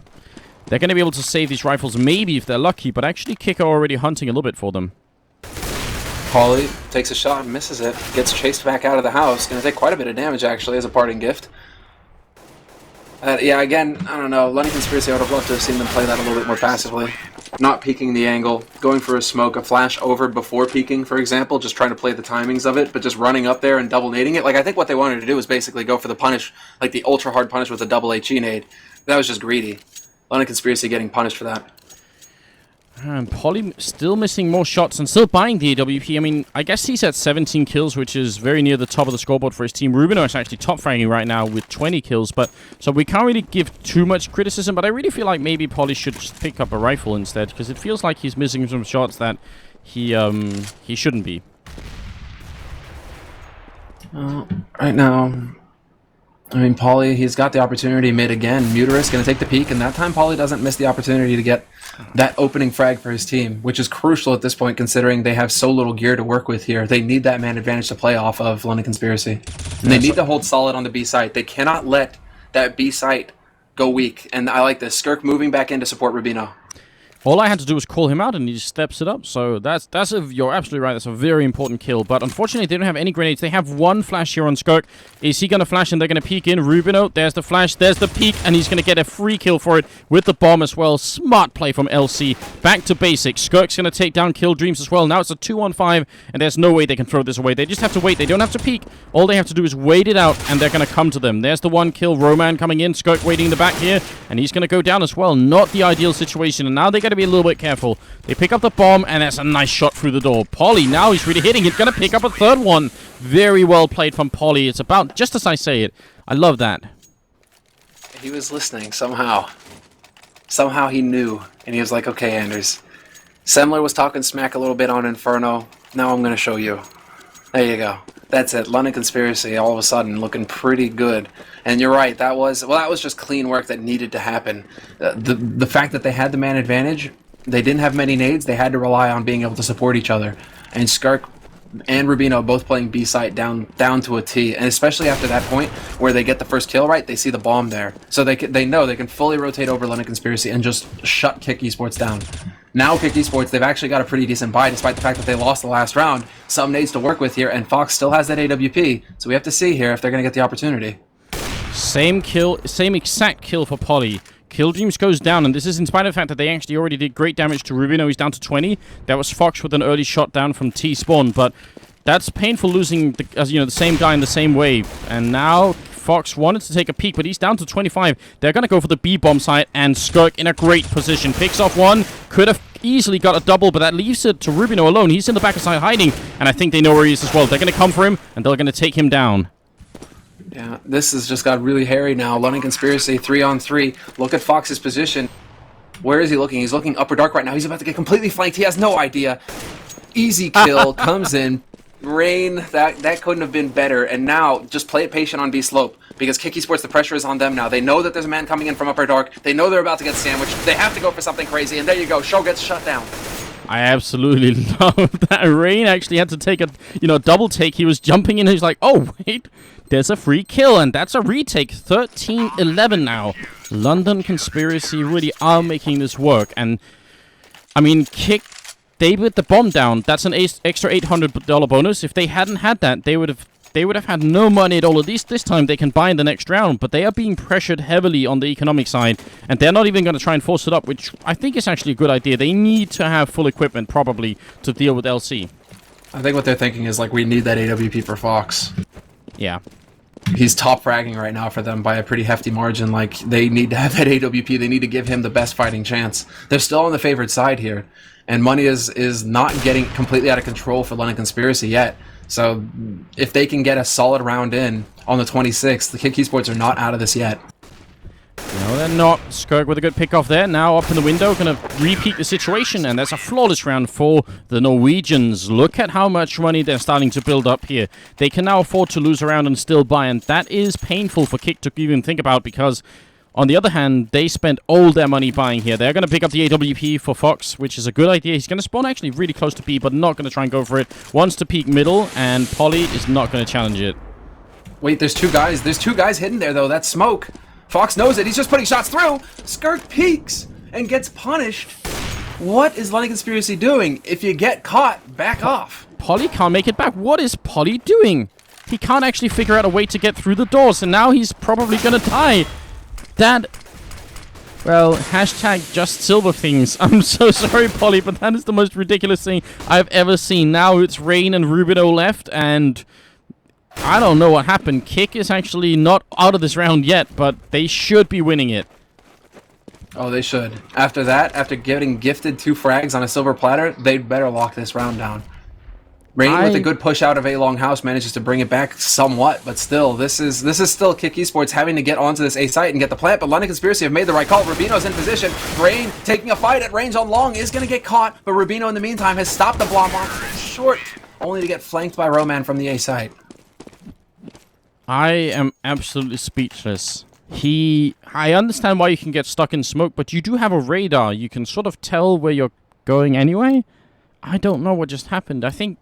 A: They're going to be able to save these rifles, maybe if they're lucky, but actually k1ck are already hunting a little bit for them.
B: Pauly takes a shot and misses it. Gets chased back out of the house. Going to take quite a bit of damage, actually, as a parting gift. Yeah, again, I don't know. London Conspiracy, I would have loved to have seen them play that a little bit more passively. not peeking the angle, going for a smoke, a flash over before peeking, for example, just trying to play the timings of it, but just running up there and double nading it. Like, I think what they wanted to do was basically go for the punish, like the ultra hard punish with a double HE nade. That was just greedy. London Conspiracy getting punished for that.
A: And Poly still missing more shots and still buying the AWP. I mean, I guess he's at 17 kills, which is very near the top of the scoreboard for his team. Rubino is actually top fragging right now with 20 kills, but so we can't really give too much criticism, but I really feel like maybe Poly should just pick up a rifle instead, because it feels like he's missing some shots that he shouldn't be.
B: Right now, I mean, Pauly, he's got the opportunity mid again. Muterus going to take the peek, and that time Pauly doesn't miss the opportunity to get that opening frag for his team, which is crucial at this point considering they have so little gear to work with here. They need that man advantage to play off of London Conspiracy. And they need to hold solid on the B site. They cannot let that B site go weak. And I like this. k1ck moving back in to support Rubino.
A: All I had to do was call him out, and he just steps it up. So you're absolutely right. That's a very important kill. But unfortunately, they don't have any grenades. They have one flash here on k1ck. Is he going to flash, and they're going to peek in? Rubino, there's the flash, there's the peek, and he's going to get a free kill for it with the bomb as well. Smart play from LC. Back to basics. k1ck's going to take down Kill Dreams as well. Now it's a 2-on-5, and there's no way they can throw this away. They just have to wait. They don't have to peek. All they have to do is wait it out, and they're going to come to them. There's the one kill. Roman coming in. k1ck waiting in the back here, and he's going to go down as well. Not the ideal situation, and now they got to be a little bit careful. They pick up the bomb, and that's a nice shot through the door. Poly, now he's really hitting it. Going to pick up a third one. Very well played from Poly. It's about just as I say it. I love that.
B: He was listening somehow. Somehow he knew, and he was like, okay, Anders. Semler was talking smack a little bit on Inferno. Now I'm going to show you. There you go. That's it. London Conspiracy all of a sudden looking pretty good. And you're right. That was just clean work that needed to happen. The fact that they had the man advantage, they didn't have many nades. They had to rely on being able to support each other. And k1ck and Rubino both playing B site down to a T. And especially after that point where they get the first kill right, they see the bomb there. So they know they can fully rotate over London Conspiracy and just shut k1ck Esports down. Now k1ck Esports, they've actually got a pretty decent buy despite the fact that they lost the last round. Some nades to work with here, and Fox still has that AWP. So we have to see here if they're going to get the opportunity.
A: Same kill, same exact kill for Poly. Kill Dreams goes down, and this is in spite of the fact that they actually already did great damage to Rubino. He's down to 20. That was Fox with an early shot down from T-Spawn, but that's painful losing the same guy in the same wave. And now Fox wanted to take a peek, but he's down to 25. They're going to go for the B-bomb site, and k1ck in a great position. Picks off one. Could have easily got a double, but that leaves it to Rubino alone. He's in the back of side hiding, and I think they know where he is as well. They're going to come for him, and they're going to take him down.
B: Yeah, this has just got really hairy now. London Conspiracy 3-on-3. Look at Fox's position. Where is he looking? He's looking upper dark right now. He's about to get completely flanked. He has no idea. Easy kill. Comes in. Rain. That couldn't have been better. And now, just play it patient on B slope. Because k1ck Esports, the pressure is on them now. They know that there's a man coming in from upper dark. They know they're about to get sandwiched. They have to go for something crazy. And there you go. Show gets shut down.
A: I absolutely love that. Rain actually had to take a double take. He was jumping in and he's like, oh, wait. There's a free kill, and that's a retake. 13-11 now. London Conspiracy really are making this work. And, I mean, k1ck, they put the bomb down. That's an extra $800 bonus. If they hadn't had that, they would have had no money at all. At least this time they can buy in the next round. But they are being pressured heavily on the economic side, and they're not even going to try and force it up, which I think is actually a good idea. They need to have full equipment, probably, to deal with LC.
B: I think what they're thinking is, like, we need that AWP for Fox.
A: Yeah.
B: He's top fragging right now for them by a pretty hefty margin. Like, they need to have that AWP. They need to give him the best fighting chance. They're still on the favored side here. And money is not getting completely out of control for London Conspiracy yet. So, if they can get a solid round in on the 26th, the k1ck Esports are not out of this yet.
A: No, they're not. k1ck with a good pick off there. Now up in the window, going to repeat the situation, and that's a flawless round for the Norwegians. Look at how much money they're starting to build up here. They can now afford to lose a round and still buy, and that is painful for k1ck to even think about, because on the other hand, they spent all their money buying here. They're going to pick up the AWP for Fox, which is a good idea. He's going to spawn actually really close to B, but not going to try and go for it. Wants to peek middle, and Poly is not going to challenge it.
B: Wait, there's two guys. There's two guys hidden there, though. That's smoke. Fox knows it. He's just putting shots through. k1ck peeks and gets punished. What is London Conspiracy doing? If you get caught, back off.
A: Poly can't make it back. What is Poly doing? He can't actually figure out a way to get through the doors, and now he's probably going to die. That Well, hashtag just silver things. I'm so sorry, Polly, but that is the most ridiculous thing I've ever seen. Now it's Rain and Rubino left, and I don't know what happened. k1ck is actually not out of this round yet, but they should be winning it.
B: Oh, they should. After that, after getting gifted 2 frags on a silver platter, they'd better lock this round down. Rain with a good push out of A Long House manages to bring it back somewhat, but still, this is still k1ck Esports having to get onto this A site and get the plant, but London Conspiracy have made the right call. Rubino's in position. Rain taking a fight at range on Long is going to get caught, but Rubino in the meantime has stopped the Blom launch short, only to get flanked by Roman from the A site.
A: I am absolutely speechless. I understand why you can get stuck in smoke, but you do have a radar. You can sort of tell where you're going anyway. I don't know what just happened. I think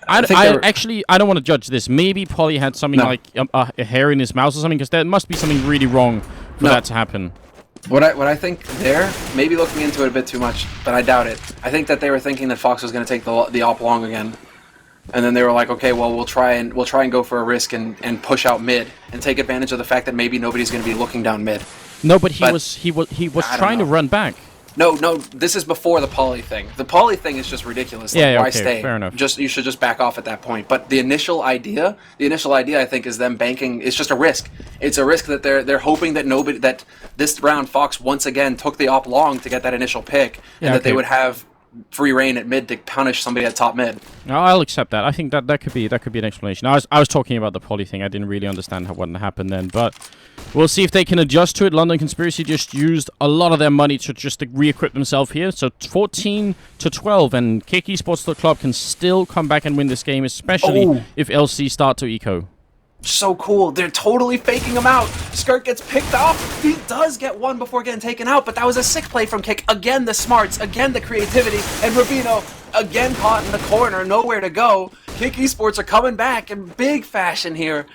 A: actually, I don't want to judge this. Maybe Polly had something like a hair in his mouth or something, because there must be something really wrong for that to happen.
B: What I think there, maybe looking into it a bit too much, but I doubt it. I think that they were thinking that Fox was going to take the op long again, and then they were like, okay, well we'll try and go for a risk and push out mid and take advantage of the fact that maybe nobody's going to be looking down mid.
A: No, but he was trying to run back.
B: No, this is before the Poly thing. The Poly thing is just ridiculous. Like,
A: yeah,
B: why
A: okay,
B: stay?
A: Fair enough.
B: You should just back off at that point. But the initial idea I think is them banking. It's just a risk. It's a risk that they're hoping that this round Fox once again took the op long to get that initial pick, and that they would have free reign at mid to punish somebody at top mid.
A: No, I'll accept that. I think that could be an explanation. I was talking about the Poly thing. I didn't really understand what happened then, but we'll see if they can adjust to it. London Conspiracy just used a lot of their money to just re-equip themselves here. So 14-12, and k1ck Esports Club can still come back and win this game, especially if LC start to eco.
B: So cool. They're totally faking him out. ck1ck gets picked off. He does get one before getting taken out, but that was a sick play from k1ck. Again, the smarts. Again, the creativity. And Rubino, again, caught in the corner. Nowhere to go. k1ck Esports are coming back in big fashion here.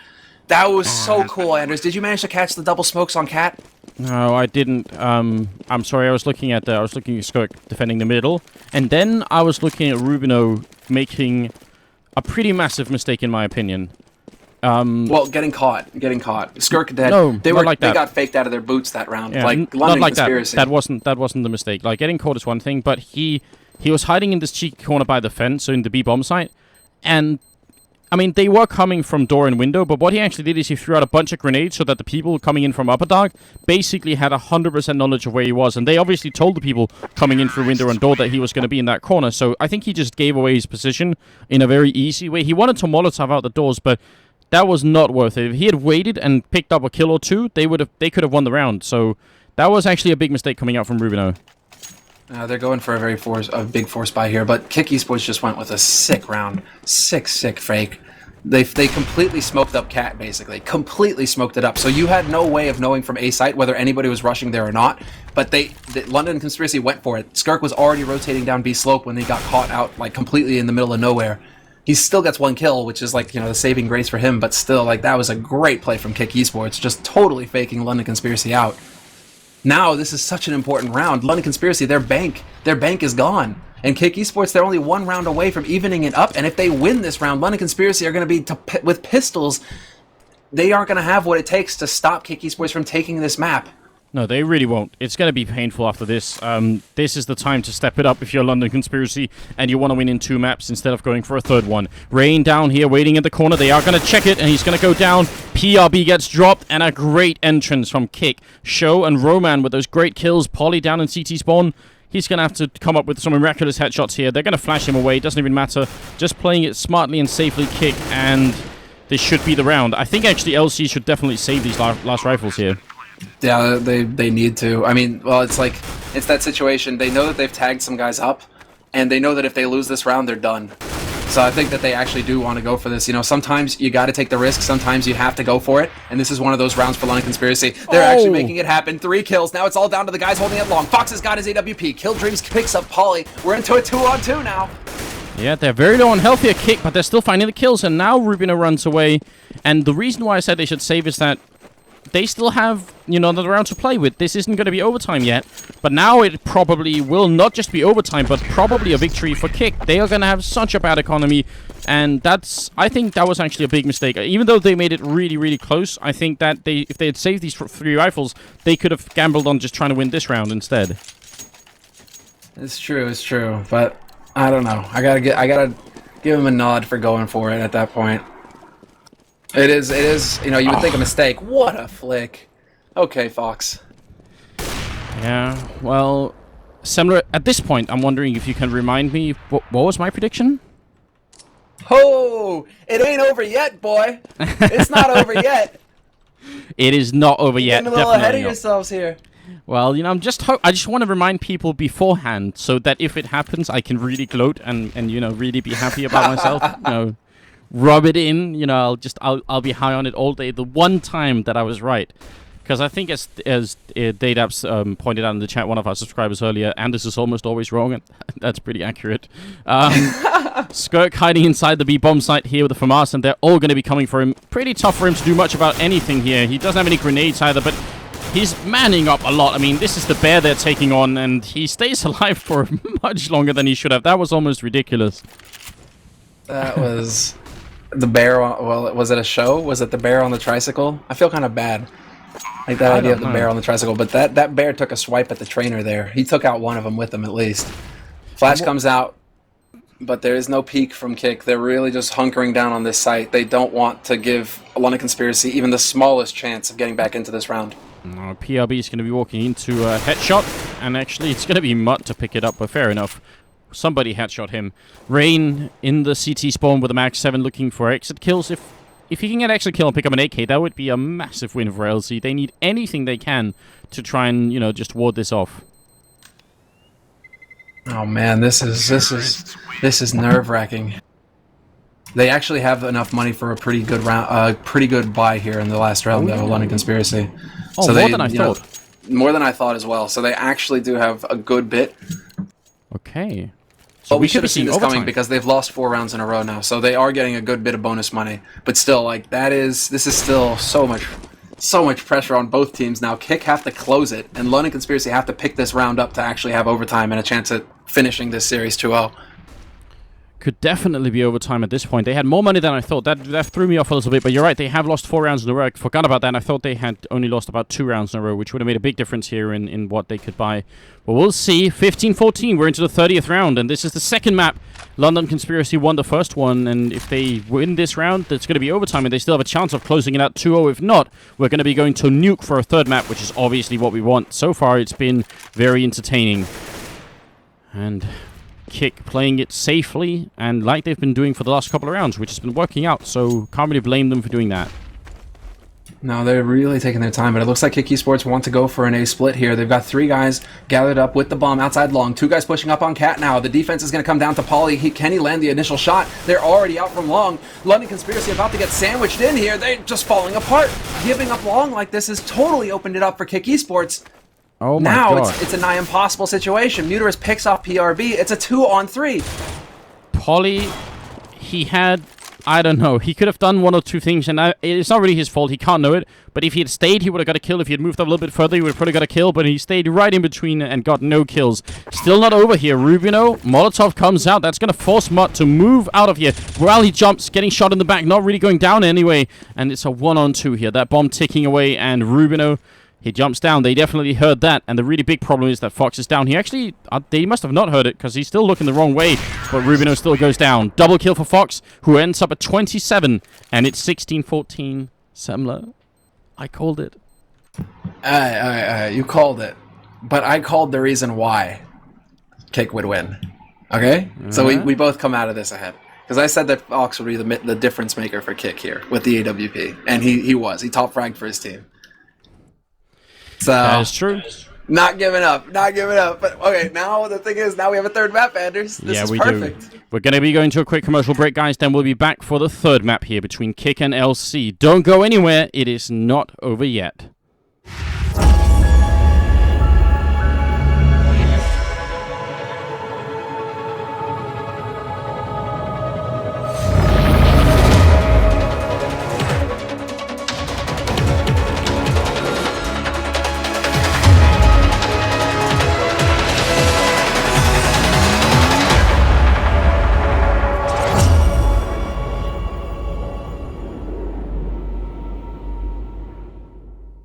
B: That was so cool, Anders. Did you manage to catch the double smokes on Cat?
A: No, I didn't. I'm sorry. I was looking at ck1ck defending the middle, and then I was looking at Rubino making a pretty massive mistake, in my opinion.
B: Well, getting caught. ck1ck dead.
A: No,
B: they got faked out of their boots that round.
A: Yeah,
B: like
A: London
B: like Conspiracy.
A: That wasn't the mistake. Like, getting caught is one thing, but he was hiding in this cheeky corner by the fence, so in the B bomb site, and I mean, they were coming from door and window, but what he actually did is he threw out a bunch of grenades so that the people coming in from upper dark basically had 100% knowledge of where he was, and they obviously told the people coming in through window and door that he was going to be in that corner. So I think he just gave away his position in a very easy way. He wanted to Molotov out the doors, but that was not worth it. If he had waited and picked up a kill or two, they could have won the round. So that was actually a big mistake coming out from Rubino.
B: They're going for a big force buy here, but k1ck Esports just went with a sick round. Sick fake. They completely smoked up Cat, basically. Completely smoked it up. So you had no way of knowing from A site whether anybody was rushing there or not, but the London Conspiracy went for it. ck1ck was already rotating down B slope when they got caught out, like, completely in the middle of nowhere. He still gets one kill, which is, like, the saving grace for him, but still, like, that was a great play from k1ck Esports, just totally faking London Conspiracy out. Now, this is such an important round. London Conspiracy, their bank is gone. And k1ck Esports, they're only one round away from evening it up, and if they win this round, London Conspiracy are going to be, with pistols, they aren't going to have what it takes to stop k1ck Esports from taking this map.
A: No, they really won't. It's going to be painful after this. This is the time to step it up if you're London Conspiracy and you want to win in 2 maps instead of going for a 3rd one. Rain down here, waiting in the corner. They are going to check it, and he's going to go down. PRB gets dropped, and a great entrance from k1ck. Show and Roman with those great kills. Polly down in CT spawn. He's going to have to come up with some miraculous headshots here. They're going to flash him away. It doesn't even matter. Just playing it smartly and safely, k1ck, and this should be the round. I think actually LC should definitely save these last rifles here.
B: Yeah, they need to. I mean, well, it's that situation. They know that they've tagged some guys up, and they know that if they lose this round, they're done. So I think that they actually do want to go for this. Sometimes you got to take the risk. Sometimes you have to go for it. And this is one of those rounds for London Conspiracy. They're actually making it happen. 3 kills. Now it's all down to the guys holding it long. Fox has got his AWP. Kill Dreams picks up Polly. We're into a 2-on-2 now.
A: Yeah, they're very low on health here, k1ck, but they're still finding the kills. And now Rubino runs away. And the reason why I said they should save is that they still have, another round to play with. This isn't going to be overtime yet. But now it probably will not just be overtime, but probably a victory for k1ck. They are going to have such a bad economy. And I think that was actually a big mistake. Even though they made it really, really close, I think that if they had saved these 3 rifles, they could have gambled on just trying to win this round instead.
B: It's true, but I don't know. I gotta give him a nod for going for it at that point. It is, you know, you would think a mistake. What a flick. Okay, Fox.
A: Yeah, well, similar, at this point, I'm wondering if you can remind me, what was my prediction?
B: Oh, it ain't over yet, boy. It's not over yet.
A: It is not over yet.
B: You're getting a little ahead of yourselves here.
A: Well, you know, I just want to remind people beforehand so that if it happens, I can really gloat and you know, really be happy about myself. You know, rub it in. You know, I'll be high on it all day. The one time that I was right. Because I think, as Dataps pointed out in the chat, one of our subscribers earlier, Anders is almost always wrong, and that's pretty accurate. k1ck hiding inside the B-bomb site here with the FAMAS, and they're all going to be coming for him. Pretty tough for him to do much about anything here. He doesn't have any grenades either, but he's manning up a lot. I mean, this is the bear they're taking on, and he stays alive for much longer than he should have. That was almost ridiculous.
B: That was the bear on... Well, was it a show? Was it the bear on the tricycle? I feel kind of bad. Like that idea of the bear on the tricycle, but that bear took a swipe at the trainer there. He took out one of them with him at least. Flash comes out, but there is no peek from k1ck. They're really just hunkering down on this site. They don't want to give London Conspiracy even the smallest chance of getting back into this round.
A: No, PRB is going to be walking into a headshot, and actually it's going to be Mutt to pick it up, but fair enough. Somebody headshot him. Rain in the CT spawn with a Max 7 looking for exit kills. If he can get extra kill and pick up an AK, that would be a massive win for LC. They need anything they can to try and, you know, just ward this off.
B: Oh man, this is nerve-wracking. They actually have enough money for a pretty good round, pretty good buy here in the last round, though. London Conspiracy.
A: Oh, so more than I thought.
B: More than I thought as well. So they actually do have a good bit.
A: Okay. So
B: we should have seen this coming because they've lost 4 rounds in a row now, so they are getting a good bit of bonus money. But still, like this is still so much pressure on both teams now. k1ck have to close it, and London Conspiracy have to pick this round up to actually have overtime and a chance at finishing this series 2-0.
A: Could definitely be overtime at this point. They had more money than I thought. That threw me off a little bit, but you're right. They have lost 4 rounds in a row. I forgot about that. I thought they had only lost about 2 rounds in a row, which would have made a big difference here in what they could buy. But we'll see. 15-14. We're into the 30th round, and this is the second map. London Conspiracy won the first one, and if they win this round, it's going to be overtime, and they still have a chance of closing it out 2-0. If not, we're going to be going to Nuke for a third map, which is obviously what we want. So far, it's been very entertaining. And k1ck playing it safely and like they've been doing for the last couple of rounds, which has been working out, so can't really blame them for doing that.
B: No, they're really taking their time, but it looks like k1ck Esports want to go for an A split here. They've got 3 guys gathered up with the bomb outside long, 2 guys pushing up on Cat now. The defense is going to come down to Polly. Can he land the initial shot? They're already out from long. London Conspiracy about to get sandwiched in here. They're just falling apart. Giving up long like this has totally opened it up for k1ck Esports.
A: Oh my
B: God.
A: God.
B: It's a nigh impossible situation. Muterus picks off PRB. It's a 2-on-3.
A: Polly, he had, I don't know, he could have done 1 or 2 things, and it's not really his fault. He can't know it. But if he had stayed, he would have got a kill. If he had moved up a little bit further, he would have probably got a kill. But he stayed right in between and got no kills. Still not over here. Rubino, Molotov comes out. That's going to force Mutt to move out of here. While he jumps, getting shot in the back, not really going down anyway. And it's a 1-on-2 here. That bomb ticking away, and Rubino, he jumps down. They definitely heard that, and the really big problem is that Fox is down. He actually, they must have not heard it, because he's still looking the wrong way, but Rubino still goes down. Double kill for Fox, who ends up at 27, and it's 16-14. Semler, I called it.
B: You called it, but I called the reason why k1ck would win. Okay? So we both come out of this ahead. Because I said that Fox would be the difference maker for k1ck here with the AWP, and he was. He top fragged for his team. So
A: That is true.
B: Not giving up. But okay, now the thing is, now we have a third map, Anders. This is perfect.
A: We're going to be going to a quick commercial break, guys. Then we'll be back for the third map here between k1ck and LC. Don't go anywhere. It is not over yet.